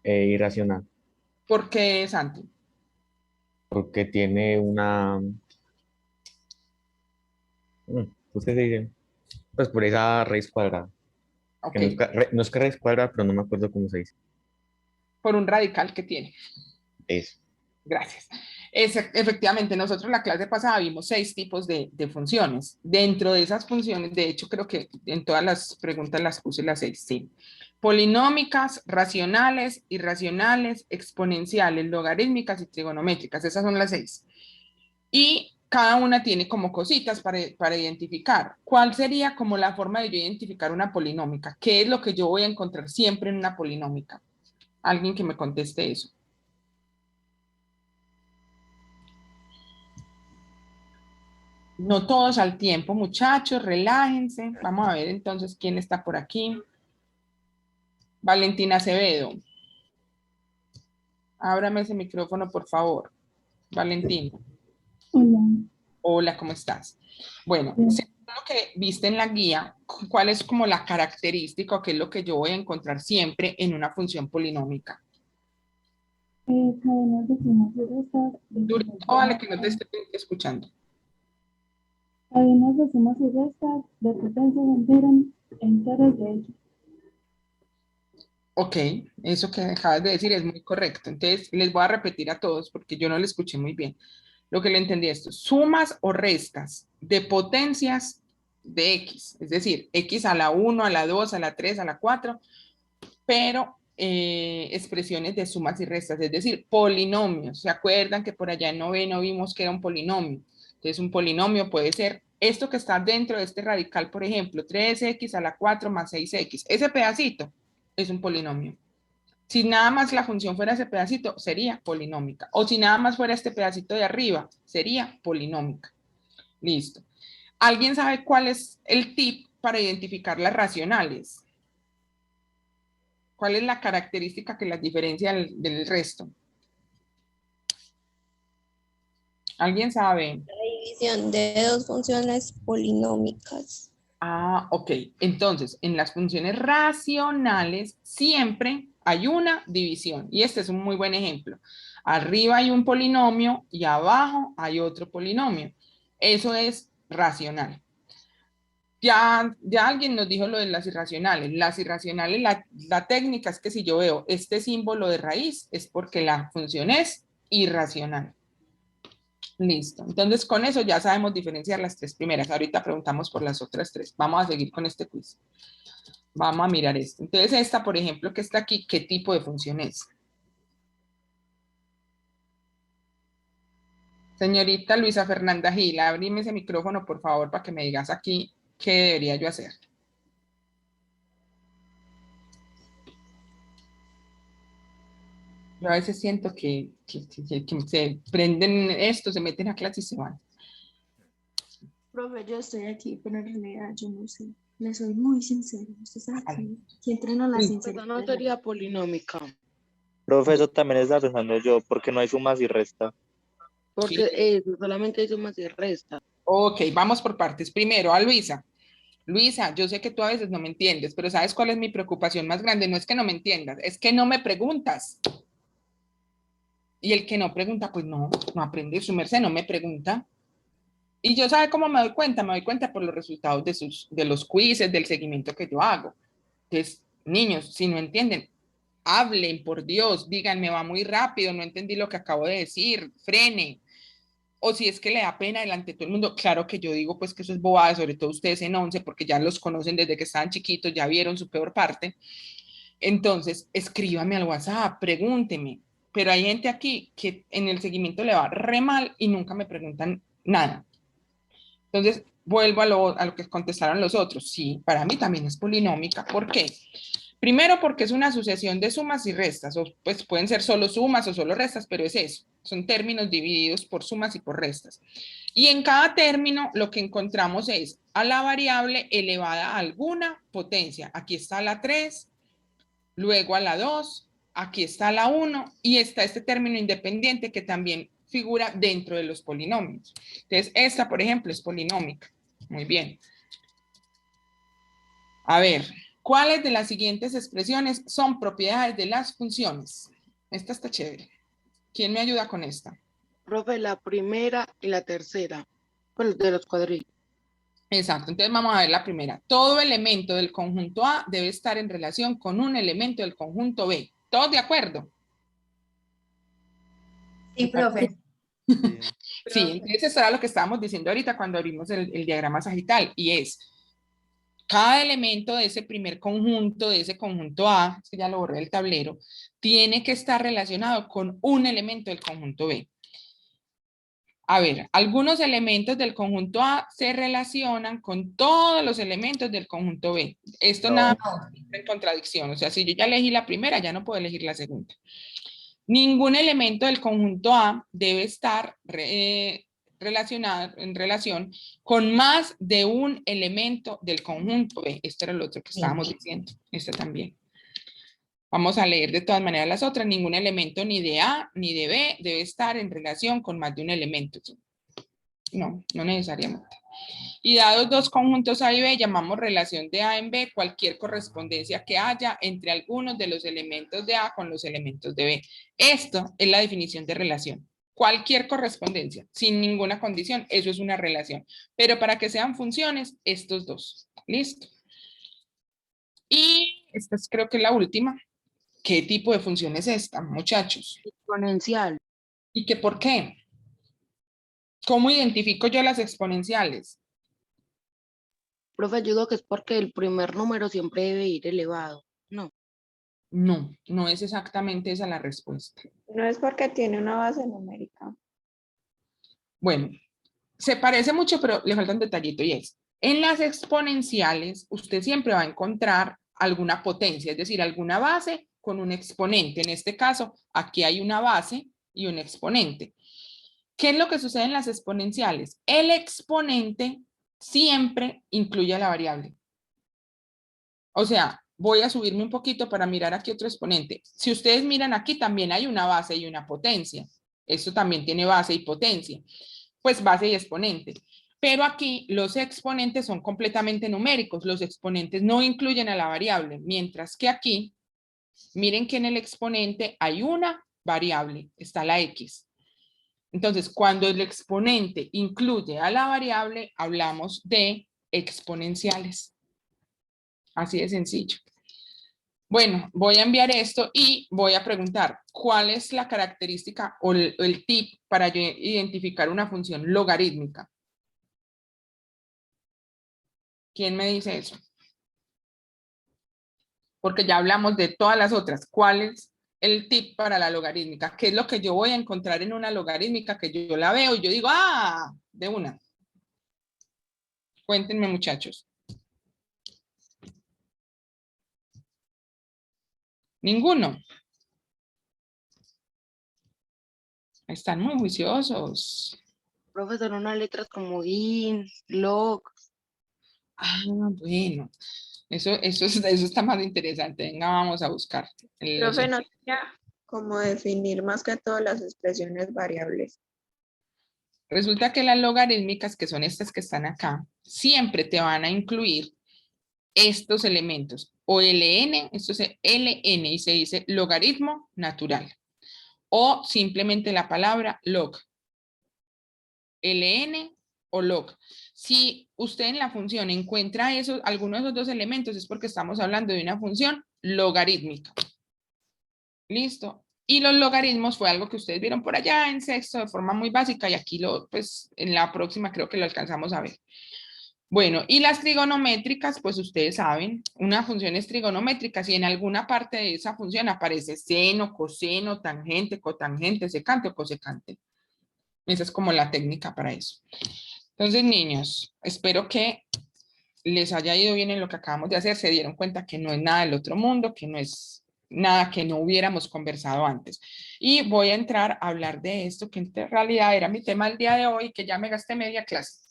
Irracional. ¿Por qué, Santi? Porque tiene una... ¿Usted dice? Pues por esa raíz cuadrada. Ok, Que no es que raíz cuadrada, pero no me acuerdo cómo se dice. por un radical que tiene. Eso. Gracias. Efectivamente, nosotros en la clase pasada vimos 6 tipos de funciones. Dentro de esas funciones, de hecho, creo que en todas las preguntas las puse las 6, sí. Polinómicas, racionales, irracionales, exponenciales, logarítmicas y trigonométricas. Esas son las 6. Y cada una tiene como cositas para identificar. ¿Cuál sería como la forma de yo identificar una polinómica? ¿Qué es lo que yo voy a encontrar siempre en una polinómica? Alguien que me conteste eso. No todos al tiempo, muchachos, relájense. Vamos a ver entonces quién está por aquí. Valentina Acevedo. Ábrame ese micrófono, por favor. Valentina. Hola. Hola, ¿cómo estás? Bueno, Bien. según lo que viste en la guía, ¿cuál es como la característica o qué es lo que yo voy a encontrar siempre en una función polinómica? Cadenas de sumas y restas. Durito, vale, que no te estoy escuchando. Cadenas de sumas y restas de potencias enteras de X. Ok, eso que acabas de decir es muy correcto. Entonces, les voy a repetir a todos porque yo no lo escuché muy bien. Lo que le entendí esto, sumas o restas de potencias de X, es decir, X a la 1, a la 2, a la 3, a la 4, pero expresiones de sumas y restas, es decir, polinomios. ¿Se acuerdan que por allá en noveno vimos que era un polinomio? Entonces, un polinomio puede ser esto que está dentro de este radical, por ejemplo, 3x a la 4 más 6x. Ese pedacito es un polinomio. Si nada más la función fuera ese pedacito, sería polinómica. O si nada más fuera este pedacito de arriba, sería polinómica. Listo. ¿Alguien sabe cuál es el tip para identificar las racionales? ¿Cuál es la característica que las diferencia del resto? ¿Alguien sabe? La división de dos funciones polinómicas. Ah, ok. Entonces, en las funciones racionales siempre hay una división. Y este es un muy buen ejemplo. Arriba hay un polinomio y abajo hay otro polinomio. Eso es racional. Ya alguien nos dijo lo de las irracionales. Las irracionales, la técnica es que si yo veo este símbolo de raíz es porque la función es irracional. Listo. Entonces, con eso ya sabemos diferenciar las tres primeras. Ahorita preguntamos por las otras tres. Vamos a seguir con este quiz. Vamos a mirar esto. Entonces, esta, por ejemplo, que está aquí, ¿qué tipo de función es? Señorita Luisa Fernanda Gil, abrime ese micrófono, por favor, para que me digas aquí qué debería yo hacer. Yo a veces siento que se prenden esto, se meten a clase y se van. Profe, yo estoy aquí, pero en realidad yo no sé. Le soy muy sincero. Usted sabe que entreno la sinceridad. No sería polinómica. Profe, eso también está pensando yo, porque no hay sumas y resta. Porque eso, solamente hay sumas y restas. Ok, vamos por partes. Primero, a Luisa. Luisa, yo sé que tú a veces no me entiendes, pero ¿sabes cuál es mi preocupación más grande? No es que no me entiendas, es que no me preguntas. Y el que no pregunta, pues no aprende. Su merced no me pregunta. Y yo, ¿sabe cómo me doy cuenta? Me doy cuenta por los resultados de los quizzes, del seguimiento que yo hago. Entonces, niños, si no entienden, hablen, por Dios, díganme, va muy rápido, no entendí lo que acabo de decir, frene. O si es que le da pena delante de todo el mundo, claro que yo digo pues que eso es bobada, sobre todo ustedes en 11, porque ya los conocen desde que estaban chiquitos, ya vieron su peor parte. Entonces, escríbame al WhatsApp, pregúnteme. Pero hay gente aquí que en el seguimiento le va re mal y nunca me preguntan nada. Entonces, vuelvo a lo que contestaron los otros. Sí, para mí también es polinómica. ¿Por qué? Primero porque es una sucesión de sumas y restas, o pues pueden ser solo sumas o solo restas, pero es eso, son términos divididos por sumas y por restas. Y en cada término lo que encontramos es a la variable elevada a alguna potencia. Aquí está la 3, luego a la 2, aquí está la 1 y está este término independiente que también figura dentro de los polinomios. Entonces, esta, por ejemplo, es polinómica. Muy bien. A ver, ¿cuáles de las siguientes expresiones son propiedades de las funciones? Esta está chévere. ¿Quién me ayuda con esta? Profe, la primera y la tercera, pues de los cuadrillos. Exacto, entonces vamos a ver la primera. Todo elemento del conjunto A debe estar en relación con un elemento del conjunto B. ¿Todos de acuerdo? Sí, profe. Sí, entonces eso era lo que estábamos diciendo ahorita cuando abrimos el diagrama sagital, y es cada elemento de ese primer conjunto, de ese conjunto A, es que ya lo borré del tablero, tiene que estar relacionado con un elemento del conjunto B. A ver, algunos elementos del conjunto A se relacionan con todos los elementos del conjunto B. Esto nada más entra en contradicción. O sea, si yo ya elegí la primera, ya no puedo elegir la segunda. Ningún elemento del conjunto A debe estar relacionado en relación con más de un elemento del conjunto B. Este era el otro que estábamos diciendo. Este también. Vamos a leer de todas maneras las otras. Ningún elemento ni de A ni de B debe estar en relación con más de un elemento. No, no necesariamente. Y dados dos conjuntos A y B, llamamos relación de A en B cualquier correspondencia que haya entre algunos de los elementos de A con los elementos de B. Esto es la definición de relación. Cualquier correspondencia, sin ninguna condición, eso es una relación. Pero para que sean funciones, estos dos. ¿Listo? Y esta es, creo que es la última. ¿Qué tipo de función es esta, muchachos? Exponencial. ¿Y qué por qué? ¿Cómo identifico yo las exponenciales? Profe, yo digo que es porque el primer número siempre debe ir elevado. No. No, no es exactamente esa la respuesta. No es porque tiene una base numérica. Bueno, se parece mucho, pero le falta un detallito y es, en las exponenciales usted siempre va a encontrar alguna potencia, es decir, alguna base con un exponente. En este caso, aquí hay una base y un exponente. ¿Qué es lo que sucede en las exponenciales? El exponente siempre incluye a la variable. O sea, voy a subirme un poquito para mirar aquí otro exponente. Si ustedes miran aquí, también hay una base y una potencia. Esto también tiene base y potencia. Pues base y exponente. Pero aquí los exponentes son completamente numéricos. Los exponentes no incluyen a la variable. Mientras que aquí, miren que en el exponente hay una variable. Está la X. Entonces, cuando el exponente incluye a la variable, hablamos de exponenciales. Así de sencillo. Bueno, voy a enviar esto y voy a preguntar, ¿cuál es la característica o el tip para yo identificar una función logarítmica? ¿Quién me dice eso? Porque ya hablamos de todas las otras. ¿Cuál es el tip para la logarítmica? ¿Qué es lo que yo voy a encontrar en una logarítmica que yo la veo y yo digo, ¡ah! De una. Cuéntenme, muchachos. Ninguno. Están muy juiciosos. Profesor, unas letras como in, log. Ah, bueno. Eso está más interesante. Venga, vamos a buscar. Profe, no sería como definir más que todo las expresiones variables. Resulta que las logarítmicas, que son estas que están acá, siempre te van a incluir estos elementos. O ln, esto es ln y se dice logaritmo natural. O simplemente la palabra log. ln o log. Si usted en la función encuentra alguno de esos dos elementos, es porque estamos hablando de una función logarítmica. ¿Listo? Y los logaritmos fue algo que ustedes vieron por allá en sexto de forma muy básica y aquí pues en la próxima creo que lo alcanzamos a ver. Bueno, y las trigonométricas, pues ustedes saben, una función es trigonométrica si en alguna parte de esa función aparece seno, coseno, tangente, cotangente, secante o cosecante. Esa es como la técnica para eso. Entonces, niños, espero que les haya ido bien en lo que acabamos de hacer. Se dieron cuenta que no es nada del otro mundo, que no es nada que no hubiéramos conversado antes. Y voy a entrar a hablar de esto, que en realidad era mi tema el día de hoy, que ya me gasté media clase.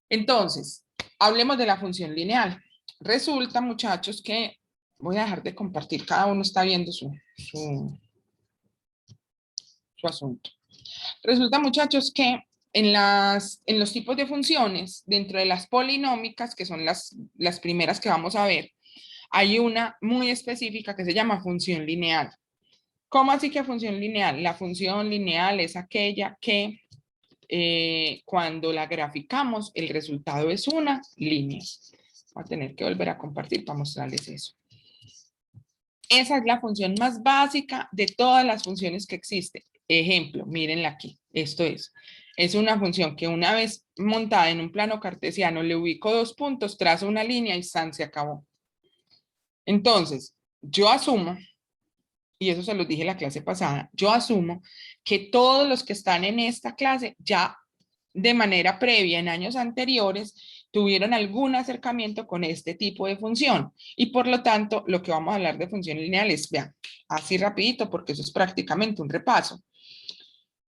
Entonces, hablemos de la función lineal. Resulta, muchachos, que voy a dejar de compartir. Cada uno está viendo su asunto. Resulta, muchachos, que en los tipos de funciones, dentro de las polinómicas, que son las primeras que vamos a ver, hay una muy específica que se llama función lineal. ¿Cómo así que función lineal? La función lineal es aquella que cuando la graficamos, el resultado es una línea. Voy a tener que volver a compartir para mostrarles eso. Esa es la función más básica de todas las funciones que existen. Ejemplo, mírenla aquí. Esto es una función que una vez montada en un plano cartesiano le ubico 2 puntos, trazo una línea y ¡san! Se acabó. Entonces, yo asumo, y eso se los dije en la clase pasada, yo asumo que todos los que están en esta clase ya de manera previa en años anteriores tuvieron algún acercamiento con este tipo de función y por lo tanto lo que vamos a hablar de función lineal es, vean, así rapidito porque eso es prácticamente un repaso,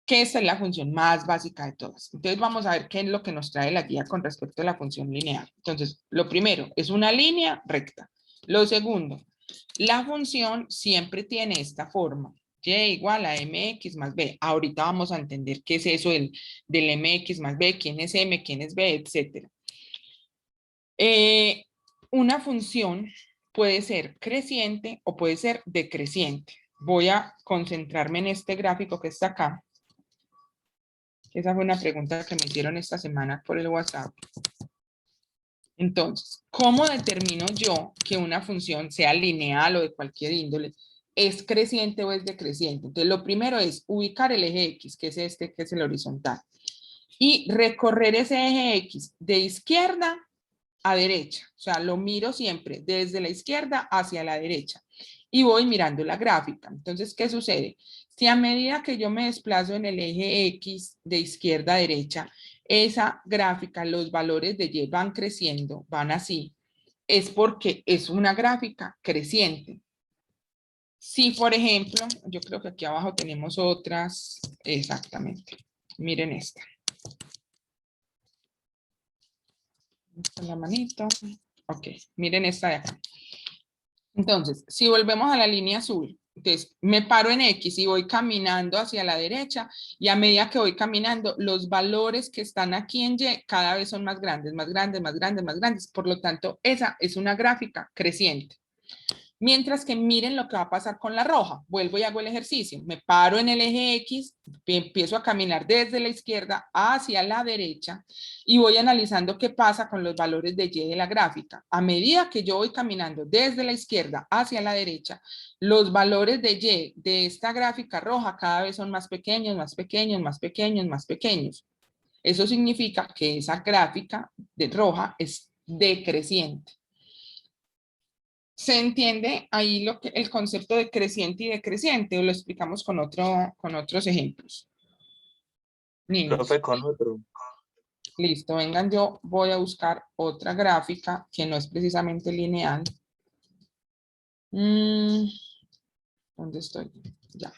que esta es la función más básica de todas. Entonces vamos a ver qué es lo que nos trae la guía con respecto a la función lineal. Entonces, lo primero es una línea recta. Lo segundo, La función siempre tiene esta forma. Y igual a mx más b. Ahorita vamos a entender qué es eso del mx más b, quién es m, quién es b, etc. Una función puede ser creciente o puede ser decreciente. Voy a concentrarme en este gráfico que está acá. Esa fue una pregunta que me hicieron esta semana por el WhatsApp. Entonces, ¿cómo determino yo que una función, sea lineal o de cualquier índole, es creciente o es decreciente? Entonces, lo primero es ubicar el eje X, que es este, que es el horizontal, y recorrer ese eje X de izquierda a derecha. O sea, lo miro siempre desde la izquierda hacia la derecha y voy mirando la gráfica. Entonces, ¿qué sucede? Si a medida que yo me desplazo en el eje X de izquierda a derecha, esa gráfica, los valores de Y van creciendo, van así, es porque es una gráfica creciente. Si, por ejemplo, yo creo que aquí abajo tenemos otras, exactamente, miren esta. Con la manito, ok, miren esta de acá. Entonces, si volvemos a la línea azul, entonces me paro en X y voy caminando hacia la derecha y a medida que voy caminando, los valores que están aquí en Y cada vez son más grandes, más grandes, más grandes, más grandes. Por lo tanto, esa es una gráfica creciente. Mientras que miren lo que va a pasar con la roja. Vuelvo y hago el ejercicio. Me paro en el eje X, empiezo a caminar desde la izquierda hacia la derecha y voy analizando qué pasa con los valores de Y de la gráfica. A medida que yo voy caminando desde la izquierda hacia la derecha, los valores de Y de esta gráfica roja cada vez son más pequeños, más pequeños, más pequeños, más pequeños. Eso significa que esa gráfica de roja es decreciente. ¿Se entiende ahí el concepto de creciente y decreciente? ¿O lo explicamos con otros ejemplos? Niños. Profe, con otro. Listo, vengan, yo voy a buscar otra gráfica que no es precisamente lineal. ¿Dónde estoy? Ya.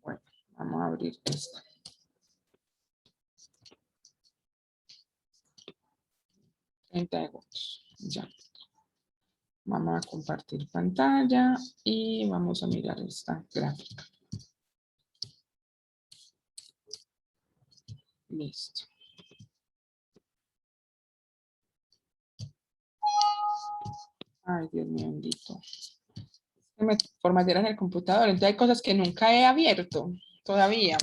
Bueno, vamos a abrir esta. Segundos. Ya. Vamos a compartir pantalla y vamos a mirar esta gráfica. Listo. Ay, Dios mío, bendito. Me formatearon el computador, entonces hay cosas que nunca he abierto todavía.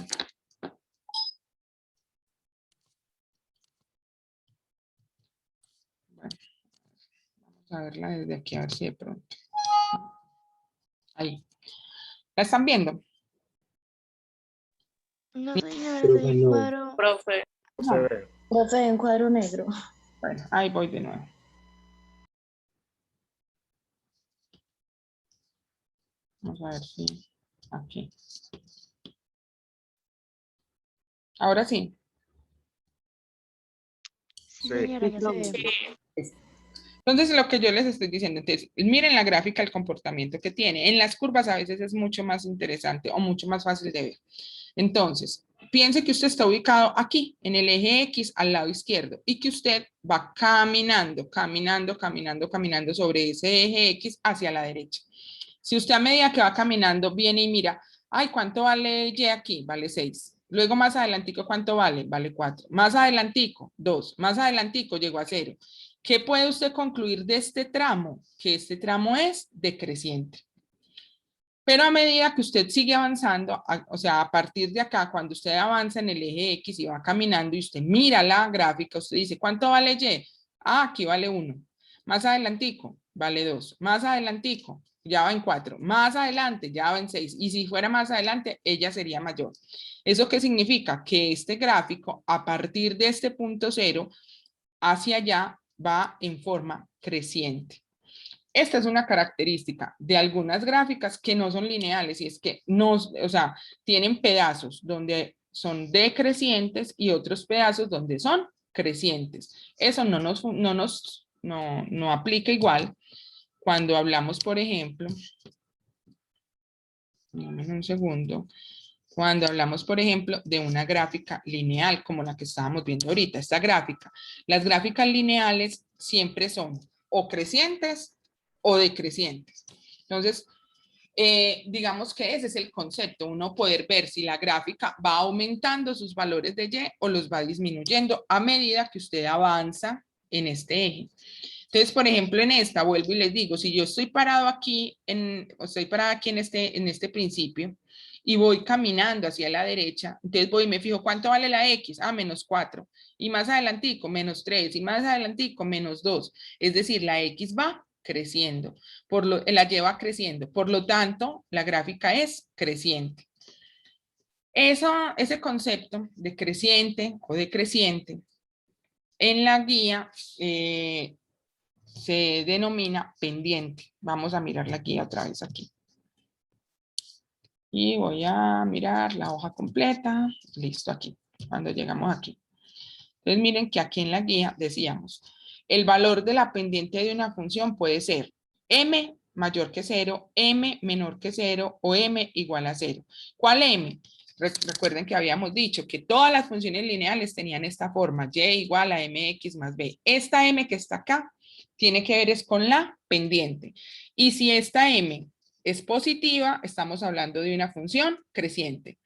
Bueno, vamos a verla desde aquí, a ver si de pronto. Ahí. ¿La están viendo? No, señora, de cuadro. Profe. No. Profe, en cuadro negro. Bueno, ahí voy de nuevo. Vamos a ver si aquí. Ahora sí. Sí, señora, ya se ve. Entonces, lo que yo les estoy diciendo, entonces, miren la gráfica, el comportamiento que tiene. En las curvas a veces es mucho más interesante o mucho más fácil de ver. Entonces, piense que usted está ubicado aquí, en el eje X, al lado izquierdo, y que usted va caminando, caminando, caminando, caminando sobre ese eje X hacia la derecha. Si usted a medida que va caminando viene y mira, ay, ¿cuánto vale Y aquí? Vale 6. Luego más adelantico, ¿cuánto vale? Vale 4. Más adelantico, 2. Más adelantico, llegó a 0. ¿Qué puede usted concluir de este tramo? Que este tramo es decreciente. Pero a medida que usted sigue avanzando, o sea, a partir de acá, cuando usted avanza en el eje X y va caminando y usted mira la gráfica, usted dice, ¿cuánto vale Y? Ah, aquí vale 1. Más adelantico, vale 2. Más adelantico, ya va en 4. Más adelante, ya va en 6. Y si fuera más adelante, ella sería mayor. ¿Eso qué significa? Que este gráfico, a partir de este punto 0, hacia allá, va en forma creciente. Esta es una característica de algunas gráficas que no son lineales y es que no, o sea, tienen pedazos donde son decrecientes y otros pedazos donde son crecientes. Eso no aplica igual cuando hablamos, por ejemplo, un segundo, Cuando hablamos, por ejemplo, de una gráfica lineal, como la que estábamos viendo ahorita, esta gráfica. Las gráficas lineales siempre son o crecientes o decrecientes. Entonces, digamos que ese es el concepto, uno poder ver si la gráfica va aumentando sus valores de Y o los va disminuyendo a medida que usted avanza en este eje. Entonces, por ejemplo, en esta, vuelvo y les digo, si yo estoy parado aquí, en este principio, y voy caminando hacia la derecha, entonces voy y me fijo, ¿cuánto vale la X? Ah, -4. Y más adelantico, -3. Y más adelantico, -2. Es decir, la X va creciendo, la lleva creciendo. Por lo tanto, la gráfica es creciente. Ese concepto de creciente o decreciente en la guía se denomina pendiente. Vamos a mirar la guía otra vez aquí. Y voy a mirar la hoja completa. Listo, aquí, cuando llegamos aquí. Entonces miren que aquí en la guía decíamos, el valor de la pendiente de una función puede ser m mayor que 0, m menor que 0 o m igual a 0. ¿Cuál m? Recuerden que habíamos dicho que todas las funciones lineales tenían esta forma, y igual a mx más b. Esta m que está acá tiene que ver es con la pendiente. Y si esta m es positiva, estamos hablando de una función creciente.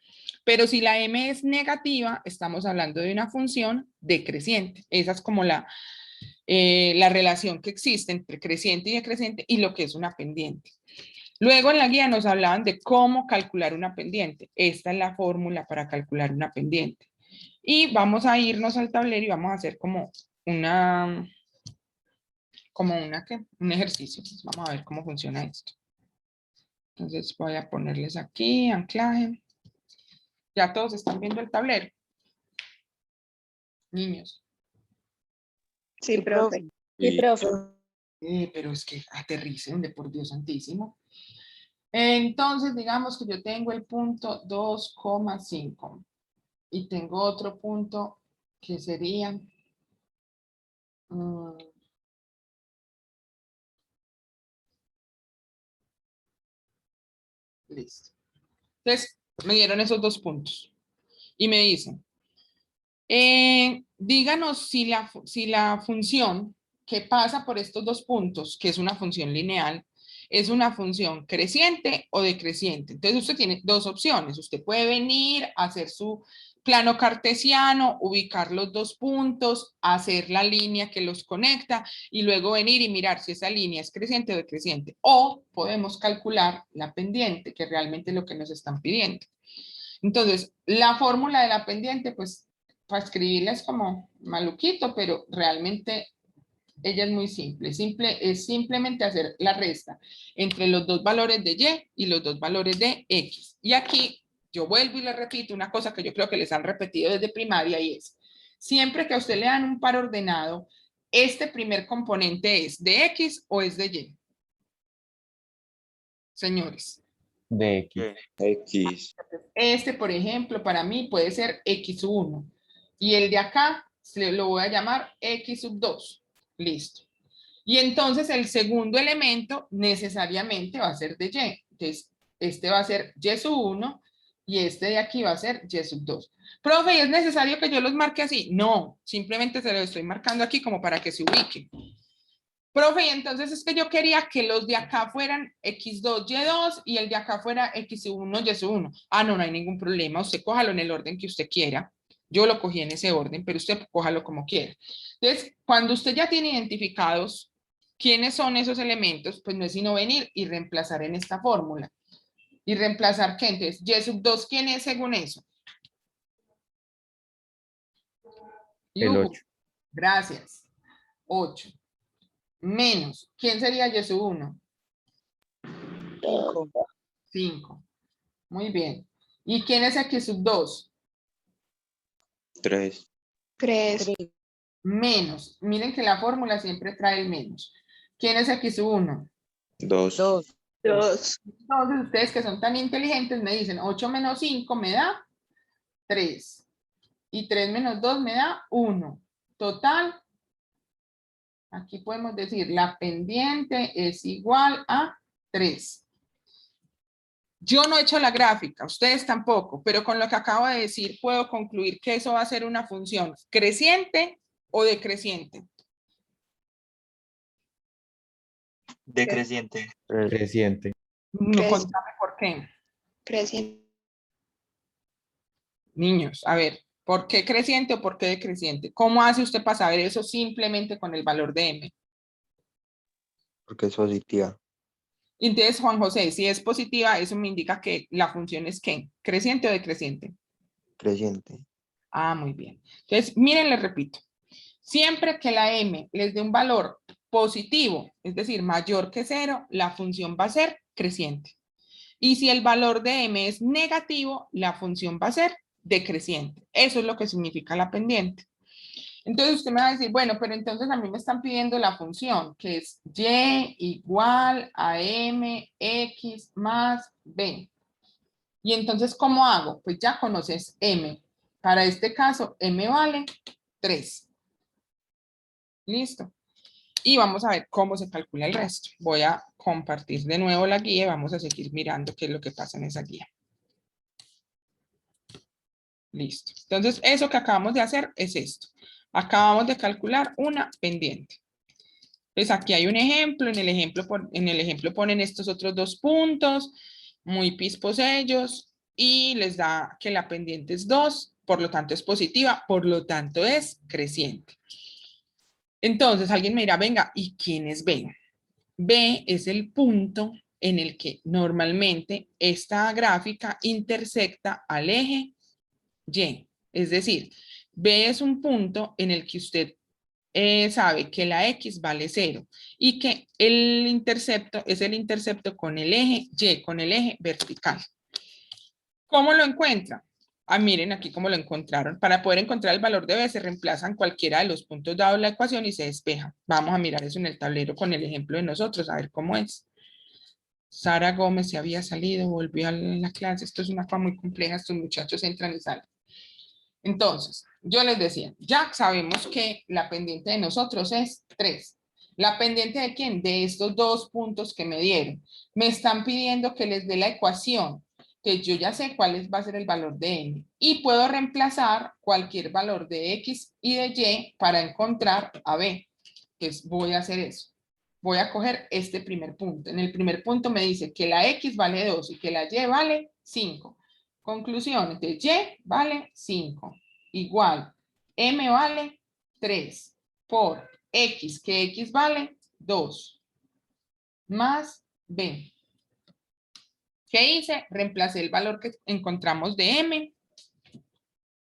Pero si la m es negativa, estamos hablando de una función decreciente. Esa es como la relación que existe entre creciente y decreciente y lo que es una pendiente. Luego en la guía nos hablaban de cómo calcular una pendiente. Esta es la fórmula para calcular una pendiente. Y vamos a irnos al tablero y vamos a hacer como un ejercicio. Vamos a ver cómo funciona esto. Entonces voy a ponerles aquí, anclaje. Ya todos están viendo el tablero. Niños. Sí, profe. Sí, profe. Pero es que aterricen, de por Dios santísimo. Entonces, digamos que yo tengo el punto 2,5 y tengo otro punto que sería listo. Entonces, me dieron esos dos puntos y me dicen, díganos si la función que pasa por estos dos puntos, que es una función lineal, es una función creciente o decreciente. Entonces usted tiene dos opciones. Usted puede venir a hacer su plano cartesiano, ubicar los dos puntos, hacer la línea que los conecta y luego venir y mirar si esa línea es creciente o decreciente. O podemos calcular la pendiente, que realmente es lo que nos están pidiendo. Entonces, la fórmula de la pendiente, pues, para escribirla es como maluquito, pero realmente ella es muy simple. Es simplemente hacer la resta entre los dos valores de y los dos valores de x. Y aquí yo vuelvo y le repito una cosa que yo creo que les han repetido desde primaria y es, siempre que a usted le dan un par ordenado, este primer componente es de x o es de y. Señores. De X. X. Este, por ejemplo, para mí puede ser x1. Y el de acá lo voy a llamar x sub 2. Listo. Y entonces el segundo elemento necesariamente va a ser de y. Entonces, este va a ser y sub 1 y este de aquí va a ser y sub 2. Profe, ¿es necesario que yo los marque así? No, simplemente se los estoy marcando aquí como para que se ubiquen. Profe, y entonces es que yo quería que los de acá fueran x2, y2 y el de acá fuera x1, y1. Ah, no, no hay ningún problema. Usted cójalo en el orden que usted quiera. Yo lo cogí en ese orden, pero usted cójalo como quiera. Entonces, cuando usted ya tiene identificados quiénes son esos elementos, pues no es sino venir y reemplazar en esta fórmula. ¿Y reemplazar qué? Entonces, y sub 2, ¿quién es según eso? El 8. Gracias. 8. Menos. ¿Quién sería y sub 1? 5. Muy bien. ¿Y quién es x sub 2? 3. Menos. Miren que la fórmula siempre trae el menos. ¿Quién es x sub 1? 2. 2. Entonces, ustedes que son tan inteligentes me dicen 8 menos 5 me da 3. Y 3 menos 2 me da 1. Total, aquí podemos decir la pendiente es igual a 3. Yo no he hecho la gráfica, ustedes tampoco, pero con lo que acabo de decir puedo concluir que eso va a ser una función creciente o decreciente. Decreciente. Creciente. No, contame por qué. Creciente. Niños, a ver, ¿por qué creciente o por qué decreciente? ¿Cómo hace usted para saber eso simplemente con el valor de m? Porque es positiva. Entonces, Juan José, si es positiva, eso me indica que la función es ¿qué? ¿Creciente o decreciente? Creciente. Ah, muy bien. Entonces, miren, les repito. Siempre que la m les dé un valor positivo, es decir, mayor que 0, la función va a ser creciente. Y si el valor de m es negativo, la función va a ser decreciente. Eso es lo que significa la pendiente. Entonces usted me va a decir, bueno, pero entonces a mí me están pidiendo la función, que es y igual a mx más b. Y entonces, ¿cómo hago? Pues ya conoces m. Para este caso, m vale 3. Listo. Y vamos a ver cómo se calcula el resto. Voy a compartir de nuevo la guía y vamos a seguir mirando qué es lo que pasa en esa guía. Listo. Entonces, eso que acabamos de hacer es esto. Acabamos de calcular una pendiente. Pues aquí hay un ejemplo. En el ejemplo ponen estos otros 2 puntos. Muy pispos ellos. Y les da que la pendiente es 2. Por lo tanto, es positiva. Por lo tanto, es creciente. Entonces, alguien me dirá, venga, ¿y quién es B? B es el punto en el que normalmente esta gráfica intersecta al eje Y. Es decir, B es un punto en el que usted sabe que la X vale 0 y que el intercepto es el intercepto con el eje Y, con el eje vertical. ¿Cómo lo encuentra? Ah, miren aquí cómo lo encontraron. Para poder encontrar el valor de B se reemplazan cualquiera de los puntos dados en la ecuación y se despeja. Vamos a mirar eso en el tablero con el ejemplo de nosotros, a ver cómo es. Sara Gómez se había salido, volvió a la clase. Esto es una cosa muy compleja, estos muchachos entran y salen. Entonces, yo les decía, ya sabemos que la pendiente de nosotros es 3. ¿La pendiente de quién? De estos 2 puntos que me dieron. Me están pidiendo que les dé la ecuación. Entonces, yo ya sé cuál va a ser el valor de n. Y puedo reemplazar cualquier valor de x y de y para encontrar a b. Entonces, voy a hacer eso. Voy a coger este primer punto. En el primer punto me dice que la x vale 2 y que la y vale 5. Conclusión, entonces y vale 5. Igual, m vale 3 por x, que x vale 2, más b. ¿Qué hice? Reemplacé el valor que encontramos de m,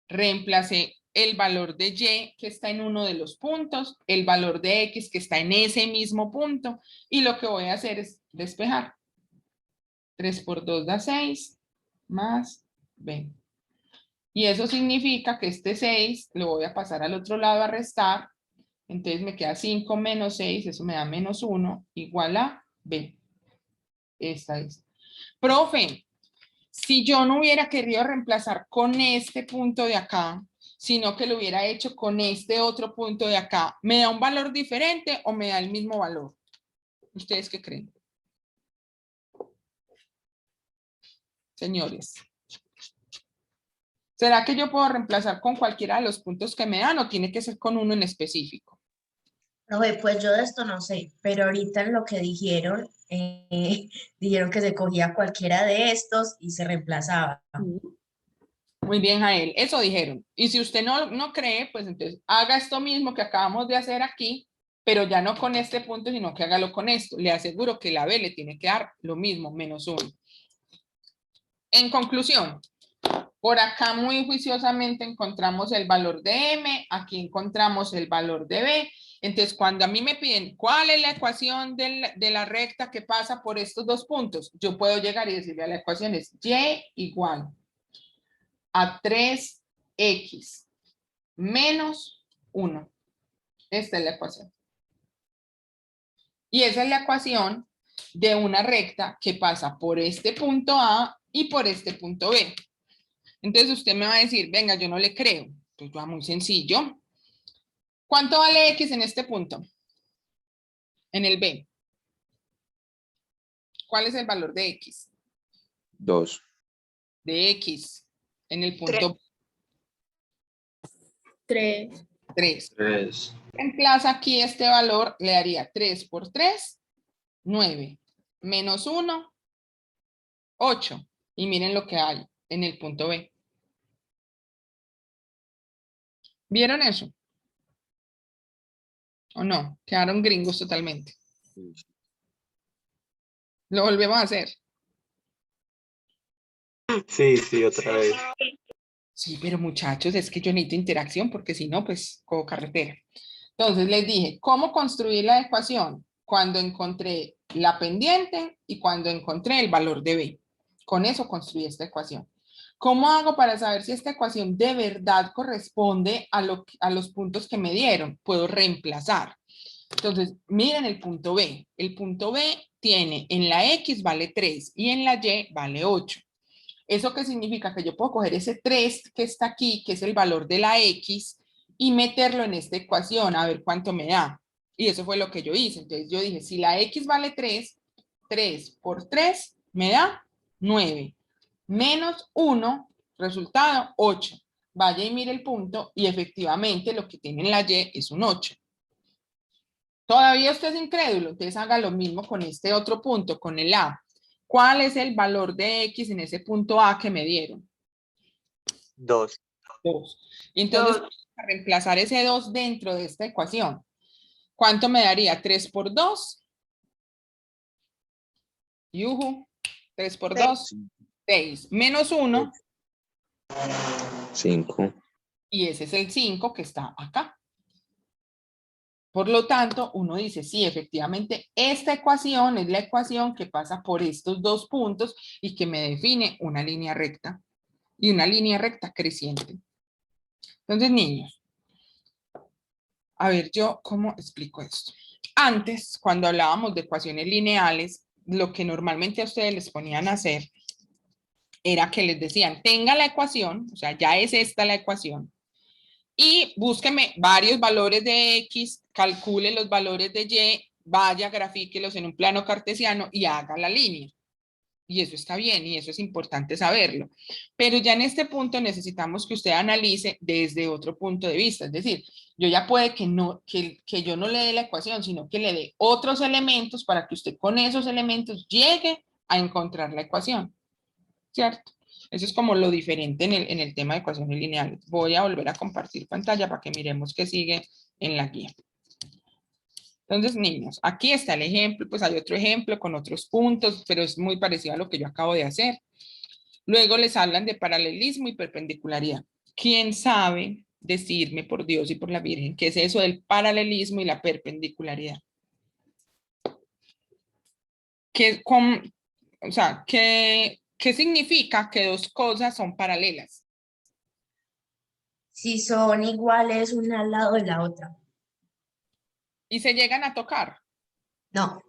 reemplacé el valor de y que está en uno de los puntos, el valor de x que está en ese mismo punto, y lo que voy a hacer es despejar. 3 por 2 da 6, más b. Y eso significa que este 6 lo voy a pasar al otro lado a restar. Entonces me queda 5 menos 6, eso me da menos 1, igual a b. Esta es. Profe, si yo no hubiera querido reemplazar con este punto de acá, sino que lo hubiera hecho con este otro punto de acá, ¿me da un valor diferente o me da el mismo valor? ¿Ustedes qué creen? Señores. ¿Será que yo puedo reemplazar con cualquiera de los puntos que me dan o tiene que ser con uno en específico? Profe, pues yo de esto no sé, pero ahorita en lo que dijeron, dijeron que se cogía cualquiera de estos y se reemplazaba. Muy bien, Jael, eso dijeron. Y si usted no cree, pues entonces haga esto mismo que acabamos de hacer aquí, pero ya no con este punto, sino que hágalo con esto. Le aseguro que la B le tiene que dar lo mismo, menos 1. En conclusión, por acá muy juiciosamente encontramos el valor de M, aquí encontramos el valor de B. Entonces, cuando a mí me piden cuál es la ecuación de la recta que pasa por estos 2 puntos, yo puedo llegar y decirle a la ecuación es Y igual a 3x menos 1. Esta es la ecuación. Y esa es la ecuación de una recta que pasa por este punto A y por este punto B. Entonces usted me va a decir, venga, yo no le creo. Pues va muy sencillo. ¿Cuánto vale X en este punto? En el B. ¿Cuál es el valor de X? 2. de X en el punto 3. 3. 3. Reemplaza aquí este valor, le daría 3 por 3, 9, menos 1, 8. Y miren lo que hay en el punto B. ¿Vieron eso? ¿O no? Quedaron gringos totalmente. Lo volvemos a hacer. Sí, otra vez. Sí, pero muchachos, es que yo necesito interacción porque si no, pues, cojo carretera. Entonces les dije, ¿cómo construir la ecuación? Cuando encontré la pendiente y cuando encontré el valor de B. Con eso construí esta ecuación. ¿Cómo hago para saber si esta ecuación de verdad corresponde a los puntos que me dieron? Puedo reemplazar. Entonces, miren el punto B. El punto B tiene en la X vale 3 y en la Y vale 8. ¿Eso qué significa? Que yo puedo coger ese 3 que está aquí, que es el valor de la X, y meterlo en esta ecuación, a ver cuánto me da. Y eso fue lo que yo hice. Entonces yo dije, si la X vale 3, 3 por 3 me da 9. Menos 1, resultado 8. Vaya y mire el punto y efectivamente lo que tiene en la Y es un 8. Todavía usted es incrédulo, entonces haga lo mismo con este otro punto, con el A. ¿Cuál es el valor de X en ese punto A que me dieron? 2. 2. Entonces, a reemplazar ese 2 dentro de esta ecuación. ¿Cuánto me daría? 3 por 2. Yuhu. 3 por 2. 6. Menos 1. 5. Y ese es el 5 que está acá. Por lo tanto, uno dice, sí, efectivamente, esta ecuación es la ecuación que pasa por estos dos puntos y que me define una línea recta. Y una línea recta creciente. Entonces, niños, a ver, yo, ¿cómo explico esto? Antes, cuando hablábamos de ecuaciones lineales, lo que normalmente a ustedes les ponían a hacer era que les decían, tenga la ecuación, o sea, ya es esta la ecuación, y búsqueme varios valores de X, calcule los valores de Y, vaya, grafíquelos en un plano cartesiano y haga la línea. Y eso está bien y eso es importante saberlo. Pero ya en este punto necesitamos que usted analice desde otro punto de vista. Es decir, yo ya puede que yo no le dé la ecuación, sino que le dé otros elementos para que usted con esos elementos llegue a encontrar la ecuación. ¿Cierto? Eso es como lo diferente en el tema de ecuaciones lineales. Voy a volver a compartir pantalla para que miremos qué sigue en la guía. Entonces, niños, aquí está el ejemplo, pues hay otro ejemplo con otros puntos, pero es muy parecido a lo que yo acabo de hacer. Luego les hablan de paralelismo y perpendicularidad. ¿Quién sabe decirme, por Dios y por la Virgen, qué es eso del paralelismo y la perpendicularidad? ¿Qué significa que dos cosas son paralelas? Si son iguales una al lado de la otra. ¿Y se llegan a tocar? No.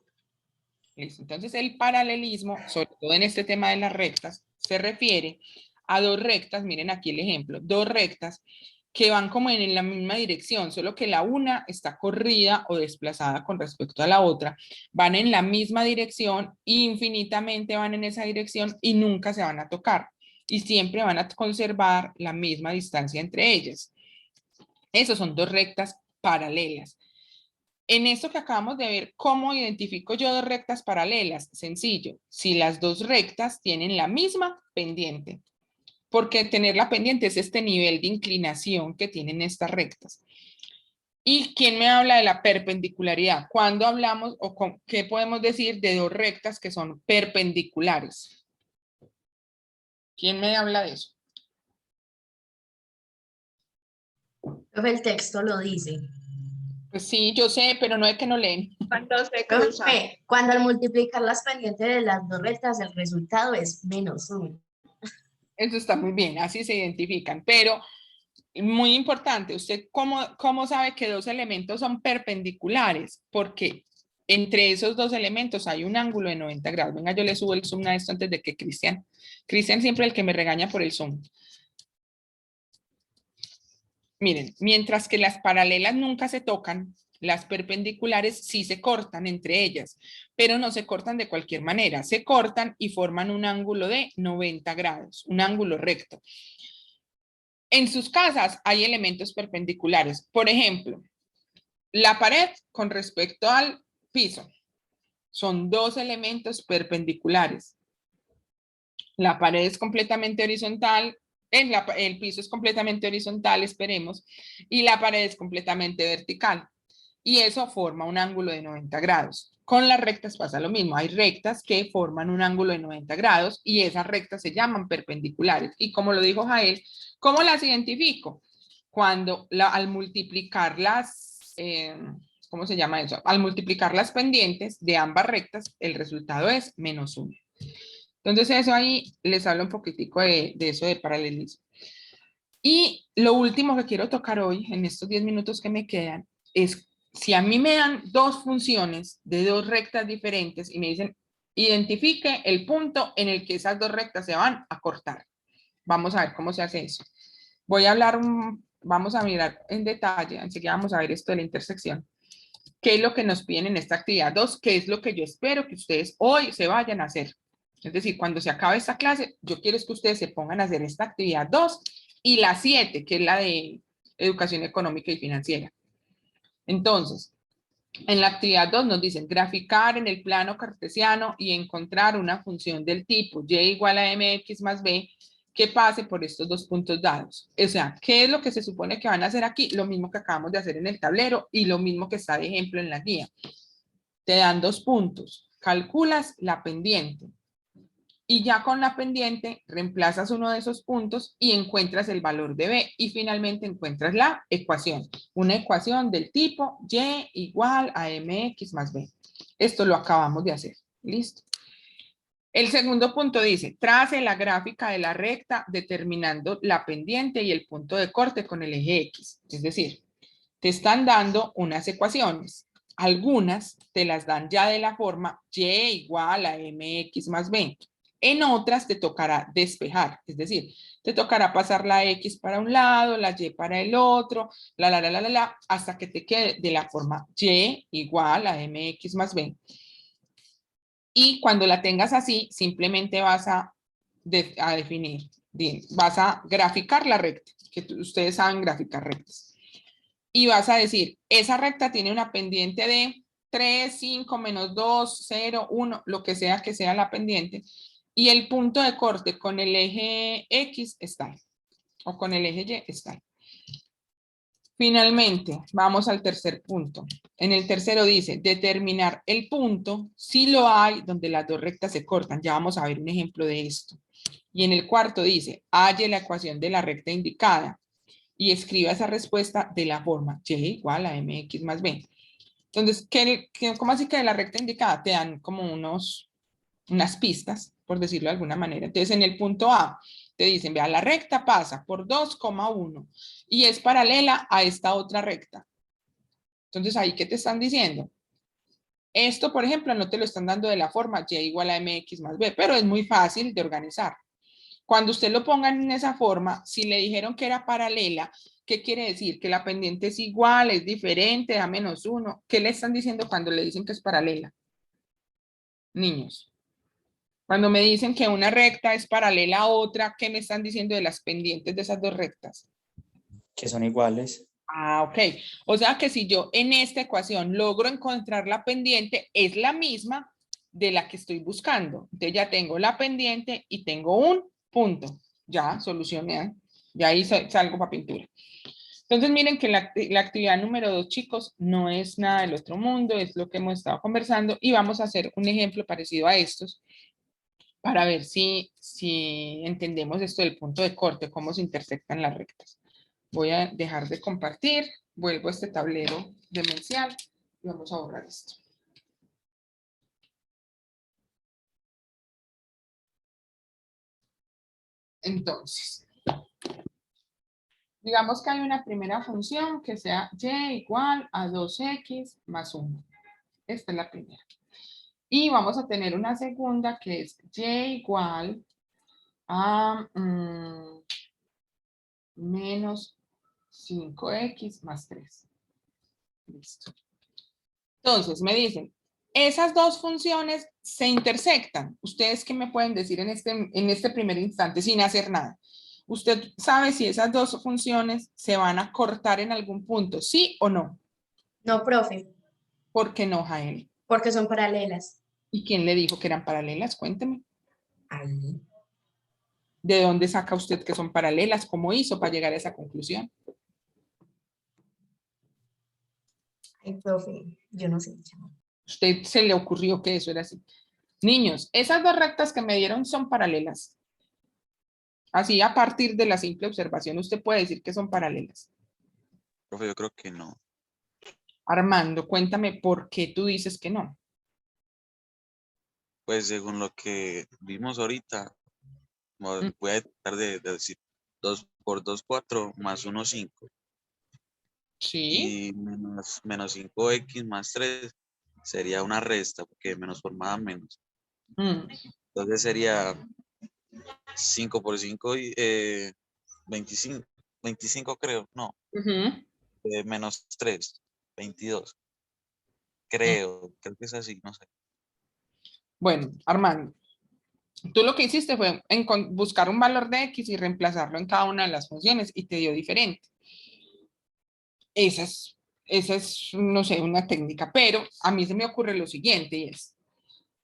Listo. Entonces el paralelismo, sobre todo en este tema de las rectas, se refiere a dos rectas, miren aquí el ejemplo, dos rectas que van como en la misma dirección, solo que la una está corrida o desplazada con respecto a la otra, van en la misma dirección, infinitamente van en esa dirección y nunca se van a tocar y siempre van a conservar la misma distancia entre ellas. Esas son dos rectas paralelas. En esto que acabamos de ver, ¿cómo identifico yo dos rectas paralelas? Sencillo, si las dos rectas tienen la misma pendiente, porque tener la pendiente es este nivel de inclinación que tienen estas rectas. ¿Y quién me habla de la perpendicularidad? ¿Cuándo hablamos o qué podemos decir de dos rectas que son perpendiculares? ¿Quién me habla de eso? El texto lo dice. Pues sí, yo sé, pero no es que no leen. Cuando se cruzan. Cuando al multiplicar las pendientes de las dos rectas, el resultado es menos 1. Eso está muy bien, así se identifican, pero muy importante, ¿usted cómo sabe que dos elementos son perpendiculares? Porque entre esos dos elementos hay un ángulo de 90 grados. Venga, yo le subo el zoom a esto antes de que Cristian siempre es el que me regaña por el zoom. Miren, mientras que las paralelas nunca se tocan, Las perpendiculares sí se cortan entre ellas, pero no se cortan de cualquier manera. Se cortan y forman un ángulo de 90 grados, un ángulo recto. En sus casas hay elementos perpendiculares. Por ejemplo, la pared con respecto al piso. Son dos elementos perpendiculares. La pared es completamente horizontal, el piso es completamente horizontal, esperemos, y la pared es completamente vertical. Y eso forma un ángulo de 90 grados. Con las rectas pasa lo mismo. Hay rectas que forman un ángulo de 90 grados y esas rectas se llaman perpendiculares. Y como lo dijo Jael, ¿cómo las identifico? Cuando al multiplicar las, ¿cómo se llama eso? Al multiplicar las pendientes de ambas rectas, el resultado es -1. Entonces eso ahí les hablo un poquitico de eso de paralelismo. Y lo último que quiero tocar hoy, en estos 10 minutos que me quedan, es si a mí me dan dos funciones de dos rectas diferentes y me dicen, identifique el punto en el que esas dos rectas se van a cortar. Vamos a ver cómo se hace eso. Voy a hablar, vamos a mirar en detalle, enseguida vamos a ver esto de la intersección. ¿Qué es lo que nos piden en esta actividad 2? ¿Qué es lo que yo espero que ustedes hoy se vayan a hacer? Es decir, cuando se acabe esta clase, yo quiero que ustedes se pongan a hacer esta actividad 2 y la 7, que es la de educación económica y financiera. Entonces, en la actividad 2 nos dicen graficar en el plano cartesiano y encontrar una función del tipo y igual a mx más b que pase por estos dos puntos dados. O sea, ¿qué es lo que se supone que van a hacer aquí? Lo mismo que acabamos de hacer en el tablero y lo mismo que está de ejemplo en la guía. Te dan dos puntos. Calculas la pendiente. Y ya con la pendiente reemplazas uno de esos puntos y encuentras el valor de b y finalmente encuentras la ecuación. Una ecuación del tipo y igual a mx más b. Esto lo acabamos de hacer. ¿Listo? El segundo punto dice, trace la gráfica de la recta determinando la pendiente y el punto de corte con el eje X. Es decir, te están dando unas ecuaciones. Algunas te las dan ya de la forma y igual a mx más b. En otras te tocará despejar, es decir, te tocará pasar la X para un lado, la Y para el otro, hasta que te quede de la forma Y igual a mx más b. Y cuando la tengas así, simplemente vas a definir, bien, vas a graficar la recta, que ustedes saben graficar rectas. Y vas a decir, esa recta tiene una pendiente de 3, 5, menos 2, 0, 1, lo que sea la pendiente. Y el punto de corte con el eje X está ahí, o con el eje Y está ahí. Finalmente, vamos al tercer punto. En el tercero dice, determinar el punto, si lo hay, donde las dos rectas se cortan. Ya vamos a ver un ejemplo de esto. Y en el cuarto dice, halle la ecuación de la recta indicada y escriba esa respuesta de la forma y igual a mx más b. Entonces, ¿cómo así que de la recta indicada? Te dan como unas pistas, por decirlo de alguna manera. Entonces, en el punto A, te dicen, vea, la recta pasa por 2,1 y es paralela a esta otra recta. Entonces, ¿ahí qué te están diciendo? Esto, por ejemplo, no te lo están dando de la forma y igual a mx más b, pero es muy fácil de organizar. Cuando usted lo pongan en esa forma, si le dijeron que era paralela, ¿qué quiere decir? Que la pendiente es igual, es diferente, da -1. ¿Qué le están diciendo cuando le dicen que es paralela? Niños. Cuando me dicen que una recta es paralela a otra, ¿qué me están diciendo de las pendientes de esas dos rectas? Que son iguales. Ah, ok. O sea que si yo en esta ecuación logro encontrar la pendiente, es la misma de la que estoy buscando. Entonces ya tengo la pendiente y tengo un punto. Ya solucioné. Ya ahí salgo para pintura. Entonces miren que la actividad número 2, chicos, no es nada del otro mundo, es lo que hemos estado conversando y vamos a hacer un ejemplo parecido a estos para ver si entendemos esto del punto de corte, cómo se intersectan las rectas. Voy a dejar de compartir, vuelvo a este tablero demencial y vamos a borrar esto. Entonces, digamos que hay una primera función que sea y igual a 2x más 1. Esta es la primera. Y vamos a tener una segunda que es y igual a menos 5x más 3. Listo. Entonces, me dicen, esas dos funciones se intersectan. ¿Ustedes qué me pueden decir en este primer instante sin hacer nada? ¿Usted sabe si esas dos funciones se van a cortar en algún punto, sí o no? No, profe, ¿Por qué no, Jael? porque son paralelas. ¿Y quién le dijo que eran paralelas? Cuénteme. Ahí. ¿De dónde saca usted que son paralelas? ¿Cómo hizo para llegar a esa conclusión? Ay, profe, yo no sé. ¿Usted se le ocurrió que eso era así? Niños, esas dos rectas que me dieron son paralelas. Así, a partir de la simple observación, usted puede decir que son paralelas. Profe, yo creo que no. Armando, cuéntame por qué tú dices que no. Pues según lo que vimos ahorita, voy a tratar de decir 2 por 2, 4, más 1, 5. Sí. Y menos 5x más 3 sería una resta, porque menos formada menos. Entonces sería 5 por 5 y 25 creo, no. Menos 3, 22. Creo que es así, no sé. Bueno, Armando, tú lo que hiciste fue buscar un valor de X y reemplazarlo en cada una de las funciones y te dio diferente. Esa es, no sé, una técnica, pero a mí se me ocurre lo siguiente y es,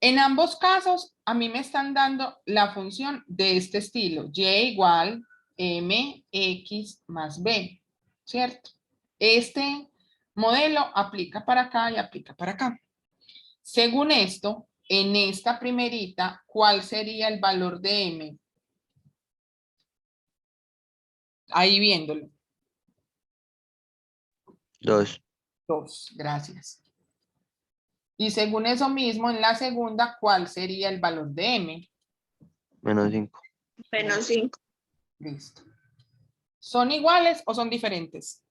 en ambos casos, a mí me están dando la función de este estilo, y igual mx más b, ¿cierto? Este modelo aplica para acá y aplica para acá. Según esto, en esta primerita, ¿cuál sería el valor de m? Ahí viéndolo. 2. 2, gracias. Y según eso mismo, en la segunda, ¿cuál sería el valor de m? Menos 5. Menos 5. Listo. ¿Son iguales o son diferentes?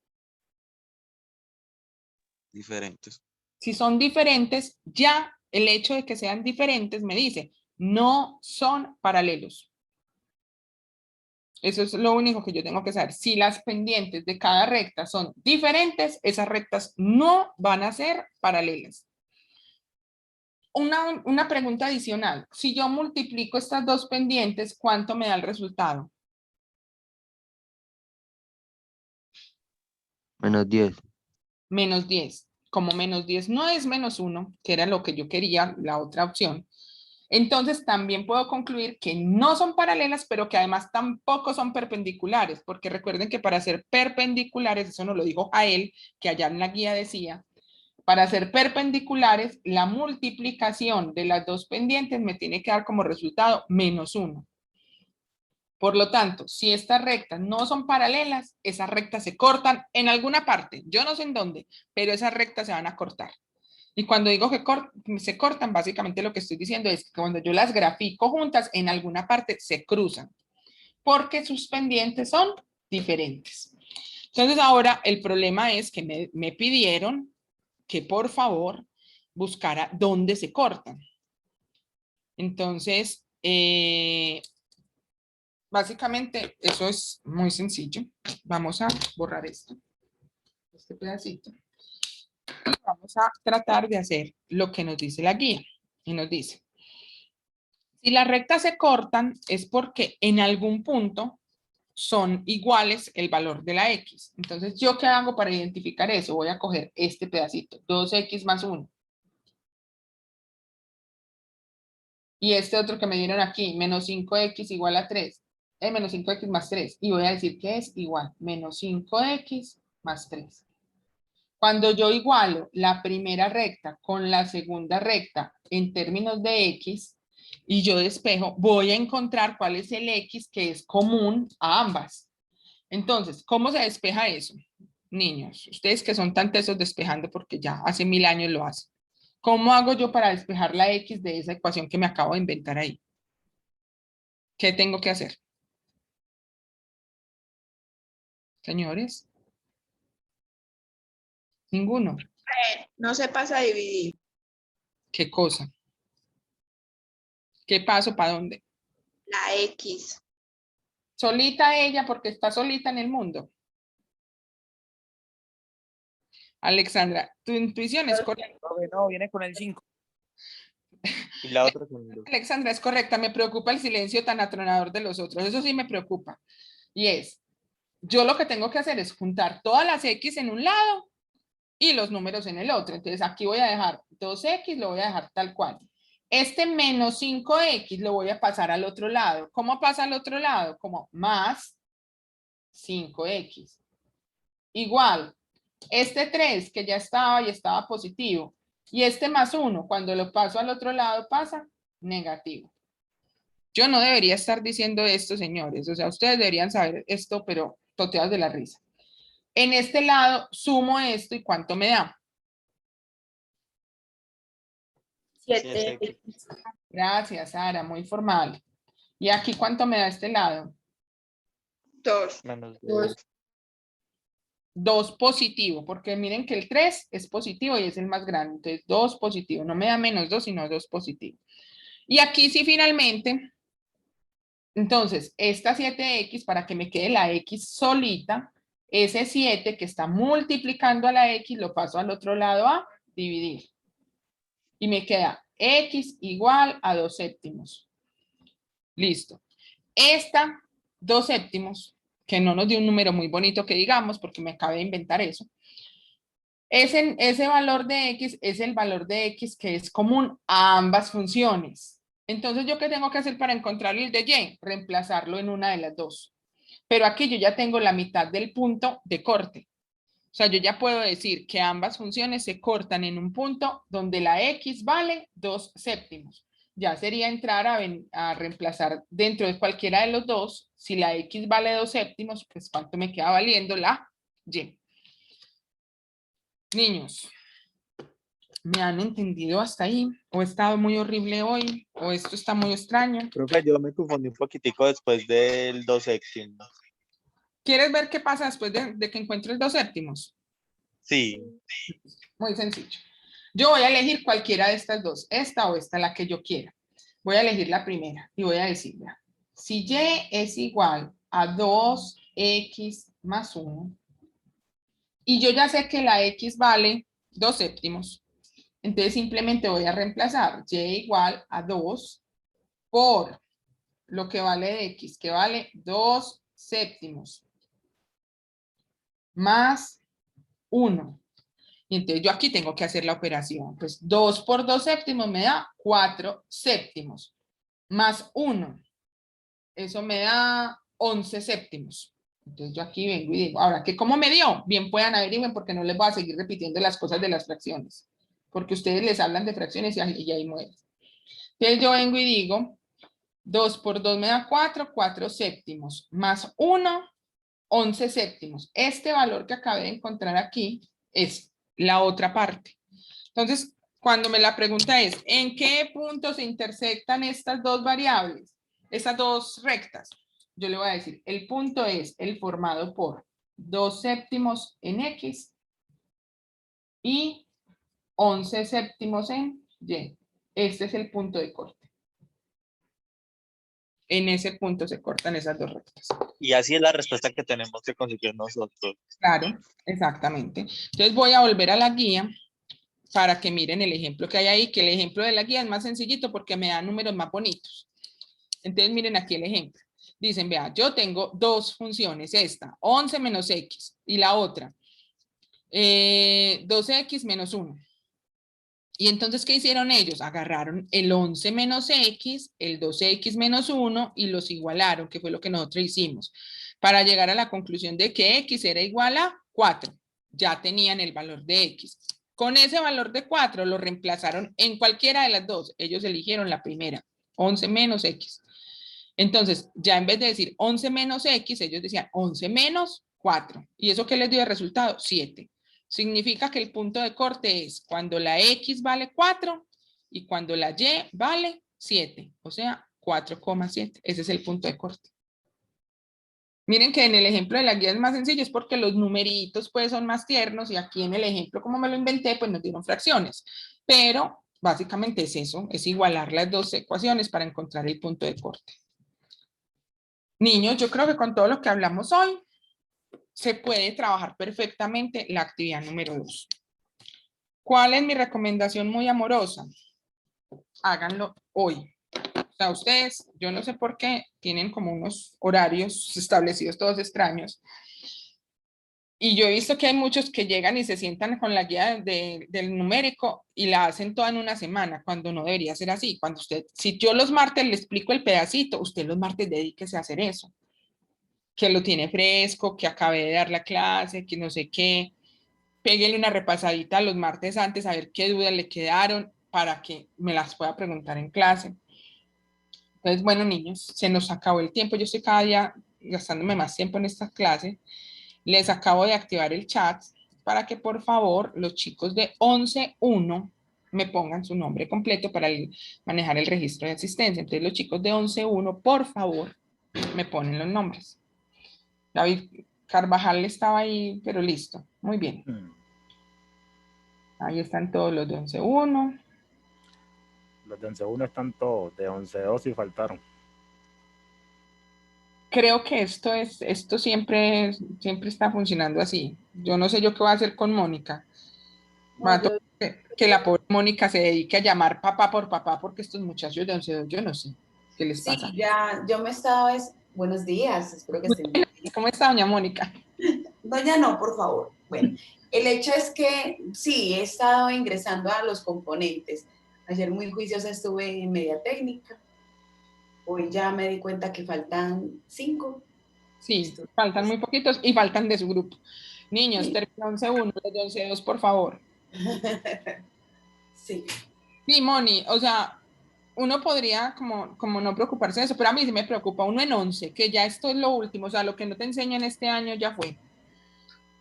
Diferentes. Si son diferentes, ya el hecho de que sean diferentes me dice, no son paralelos. Eso es lo único que yo tengo que saber. Si las pendientes de cada recta son diferentes, esas rectas no van a ser paralelas. Una pregunta adicional. Si yo multiplico estas dos pendientes, ¿cuánto me da el resultado? Menos 10. Menos 10. Como menos 10 no es menos 1, que era lo que yo quería, la otra opción. Entonces también puedo concluir que no son paralelas, pero que además tampoco son perpendiculares, porque recuerden que para ser perpendiculares, eso nos lo dijo Jael, que allá en la guía decía, para ser perpendiculares, la multiplicación de las dos pendientes me tiene que dar como resultado menos 1. Por lo tanto, si estas rectas no son paralelas, esas rectas se cortan en alguna parte. Yo no sé en dónde, pero esas rectas se van a cortar. Y cuando digo que se cortan, básicamente lo que estoy diciendo es que cuando yo las grafico juntas, en alguna parte se cruzan, porque sus pendientes son diferentes. Entonces ahora el problema es que me pidieron que por favor buscara dónde se cortan. Entonces, básicamente eso es muy sencillo. Vamos a borrar este pedacito. Y vamos a tratar de hacer lo que nos dice la guía. Y nos dice, si las rectas se cortan es porque en algún punto son iguales el valor de la X. Entonces, ¿yo qué hago para identificar eso? Voy a coger este pedacito, 2X más 1. Y este otro que me dieron aquí, menos 5X igual a 3. Menos 5X más 3. Y voy a decir que es igual, menos 5X más 3. Cuando yo igualo la primera recta con la segunda recta en términos de X y yo despejo, voy a encontrar cuál es el X que es común a ambas. Entonces, ¿cómo se despeja eso? Niños, ustedes que son tan tesos despejando porque ya hace 1000 años lo hacen. ¿Cómo hago yo para despejar la X de esa ecuación que me acabo de inventar ahí? ¿Qué tengo que hacer? Señores. Ninguno. No se pasa a dividir. ¿Qué cosa? ¿Qué paso para dónde? La X. Solita ella porque está solita en el mundo. Alexandra, tu intuición es correcta. No, viene con el 5. Y la otra con el 2. Alexandra, es correcta. Me preocupa el silencio tan atronador de los otros. Eso sí me preocupa. Y es, yo lo que tengo que hacer es juntar todas las X en un lado y los números en el otro. Entonces aquí voy a dejar 2X, lo voy a dejar tal cual. Este menos 5X lo voy a pasar al otro lado. ¿Cómo pasa al otro lado? Como más 5X. Igual, este 3 que ya estaba y estaba positivo. Y este más 1, cuando lo paso al otro lado, pasa negativo. Yo no debería estar diciendo esto, señores. O sea, ustedes deberían saber esto, pero toteados de la risa. En este lado, sumo esto y ¿cuánto me da? 7X. Gracias, Sara, muy formal. ¿Y aquí cuánto me da este lado? 2. Menos 2. 2 positivo, porque miren que el 3 es positivo y es el más grande. Entonces, 2 positivo. No me da menos 2, sino 2 positivo. Y aquí sí finalmente, entonces, esta 7X, para que me quede la X solita, ese 7 que está multiplicando a la X, lo paso al otro lado a dividir. Y me queda X igual a 2 séptimos. Listo. Esta 2 séptimos, que no nos dio un número muy bonito que digamos, porque me acabé de inventar eso. Ese valor de X es el valor de X que es común a ambas funciones. Entonces, ¿yo qué tengo que hacer para encontrar el de Y? Reemplazarlo en una de las dos. Pero aquí yo ya tengo la mitad del punto de corte. O sea, yo ya puedo decir que ambas funciones se cortan en un punto donde la X vale 2 séptimos. Ya sería entrar a reemplazar dentro de cualquiera de los dos. Si la X vale 2 séptimos, pues ¿cuánto me queda valiendo la Y? Niños, ¿me han entendido hasta ahí? ¿O he estado muy horrible hoy? ¿O esto está muy extraño? Profe, yo me confundí un poquitico después del 2 séptimos. ¿Quieres ver qué pasa después de que encuentres 2 séptimos? Sí. Muy sencillo. Yo voy a elegir cualquiera de estas dos, esta o esta, la que yo quiera. Voy a elegir la primera y voy a decir, si Y es igual a 2X más 1, y yo ya sé que la X vale 2 séptimos, entonces simplemente voy a reemplazar Y igual a 2 por lo que vale de X, que vale 2 séptimos, más 1. Y entonces yo aquí tengo que hacer la operación. Pues 2 por 2 séptimos me da 4 séptimos. Más 1. Eso me da 11 séptimos. Entonces yo aquí vengo y digo, ahora, ¿qué cómo me dio? Bien puedan averiguar porque no les voy a seguir repitiendo las cosas de las fracciones. Porque ustedes les hablan de fracciones y ahí mueren. Entonces yo vengo y digo, 2 por 2 me da 4, 4 séptimos. Más 1, 11 séptimos. Este valor que acabé de encontrar aquí es la otra parte. Entonces, cuando me la pregunta es, ¿en qué punto se intersectan estas dos variables? Estas dos rectas. Yo le voy a decir, el punto es el formado por 2 séptimos en X y 11 séptimos en Y. Este es el punto de corte. En ese punto se cortan esas dos rectas. Y así es la respuesta que tenemos que conseguir nosotros. Claro, exactamente. Entonces voy a volver a la guía para que miren el ejemplo que hay ahí, que el ejemplo de la guía es más sencillito porque me da números más bonitos. Entonces miren aquí el ejemplo. Dicen, vea, yo tengo dos funciones, esta, 11 menos X, y la otra, 2X menos 1. Y entonces, ¿qué hicieron ellos? Agarraron el 11 menos X, el 2X menos 1 y los igualaron, que fue lo que nosotros hicimos, para llegar a la conclusión de que X era igual a 4. Ya tenían el valor de X. Con ese valor de 4 lo reemplazaron en cualquiera de las dos. Ellos eligieron la primera, 11 menos X. Entonces, ya en vez de decir 11 menos X, ellos decían 11 menos 4. ¿Y eso qué les dio de resultado? 7. Significa que el punto de corte es cuando la X vale 4 y cuando la Y vale 7. O sea, 4,7. Ese es el punto de corte. Miren que en el ejemplo de la guía es más sencillo, es porque los numeritos pues son más tiernos y aquí en el ejemplo, como me lo inventé, pues nos dieron fracciones. Pero básicamente es eso, es igualar las dos ecuaciones para encontrar el punto de corte. Niños, yo creo que con todo lo que hablamos hoy, se puede trabajar perfectamente la actividad número 2. ¿Cuál es mi recomendación muy amorosa? Háganlo hoy. O sea, ustedes, yo no sé por qué, tienen como unos horarios establecidos todos extraños. Y yo he visto que hay muchos que llegan y se sientan con la guía del numérico y la hacen toda en una semana, cuando no debería ser así. Cuando usted, si yo los martes le explico el pedacito, usted los martes dedíquese a hacer eso. Que lo tiene fresco, que acabe de dar la clase, que no sé qué. Péguele una repasadita los martes antes a ver qué dudas le quedaron para que me las pueda preguntar en clase. Entonces, bueno, niños, se nos acabó el tiempo. Yo estoy cada día gastándome más tiempo en estas clases. Les acabo de activar el chat para que por favor los chicos de 11.1 me pongan su nombre completo para manejar el registro de asistencia. Entonces los chicos de 11.1, por favor, me ponen los nombres. David Carvajal estaba ahí, pero listo. Muy bien. Ahí están todos los de 11.1. Los de 11.1 están todos, de 11.2 y faltaron. Creo que esto siempre está funcionando así. Yo no sé yo qué voy a hacer con Mónica. Va a tocar que la pobre Mónica se dedique a llamar papá por papá, porque estos muchachos de 11.2, yo no sé qué les pasa. Sí, ya, yo me estaba... Buenos días, espero que estén bien. ¿Cómo está, doña Mónica? Doña no, por favor. Bueno, el hecho es que sí, he estado ingresando a los componentes. Ayer muy juiciosa estuve en media técnica. Hoy ya me di cuenta que faltan 5. Sí, faltan muy poquitos y faltan de su grupo. Niños, sí. Termina 11.1, los de 11.2, por favor. Sí. Sí, Moni, o sea, uno podría como no preocuparse de eso, pero a mí sí me preocupa uno en 11, que ya esto es lo último, o sea, lo que no te enseñan este año ya fue.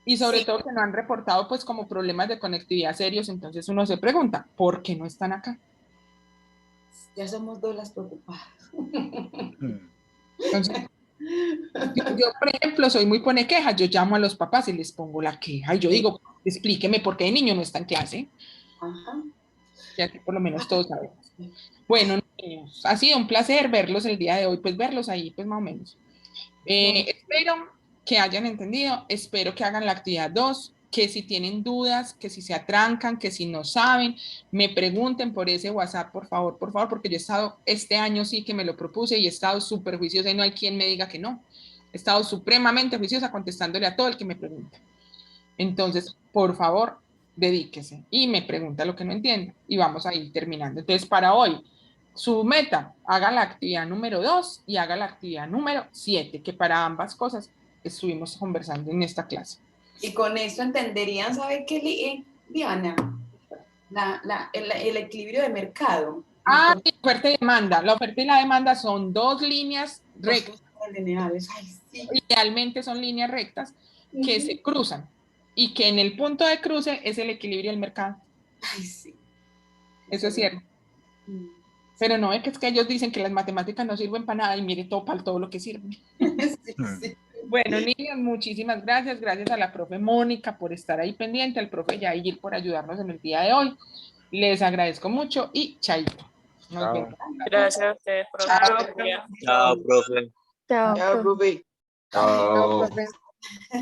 Y sobre todo que no han reportado pues como problemas de conectividad serios, entonces uno se pregunta, ¿por qué no están acá? Ya somos 2 las preocupadas. Entonces, yo, por ejemplo, soy muy pone quejas, yo llamo a los papás y les pongo la queja y yo digo, explíqueme por qué el niño no está en clase. Ajá. Ya que por lo menos todos sabemos. Bueno, niños, ha sido un placer verlos el día de hoy, pues verlos ahí, pues más o menos. Espero que hayan entendido, espero que hagan la actividad 2, que si tienen dudas, que si se atrancan, que si no saben, me pregunten por ese WhatsApp, por favor, porque yo he estado, este año sí que me lo propuse y he estado súper juiciosa y no hay quien me diga que no. He estado supremamente juiciosa contestándole a todo el que me pregunta. Entonces, por favor, dedíquese y me pregunta lo que no entienda y vamos a ir terminando. Entonces, para hoy, su meta, haga la actividad número 2 y haga la actividad número 7, que para ambas cosas estuvimos conversando en esta clase. Y con esto entenderían, ¿sabe qué, Diana? El equilibrio de mercado. Ah, sí, oferta y demanda. La oferta y la demanda son 2 líneas rectas. Lineales. Ay, sí. Idealmente son líneas rectas que se cruzan y que en el punto de cruce es el equilibrio del mercado. Ay, sí. Eso es cierto. Pero no es que ellos dicen que las matemáticas no sirven para nada y mire todo lo que sirven. Sí, sí. Bueno, niños, muchísimas gracias. Gracias a la profe Mónica por estar ahí pendiente, al profe Yair por ayudarnos en el día de hoy. Les agradezco mucho y chaito. Nos vemos. Gracias a ustedes, profe. Chao, profe. Chao, Chao, profe. Chao, profe.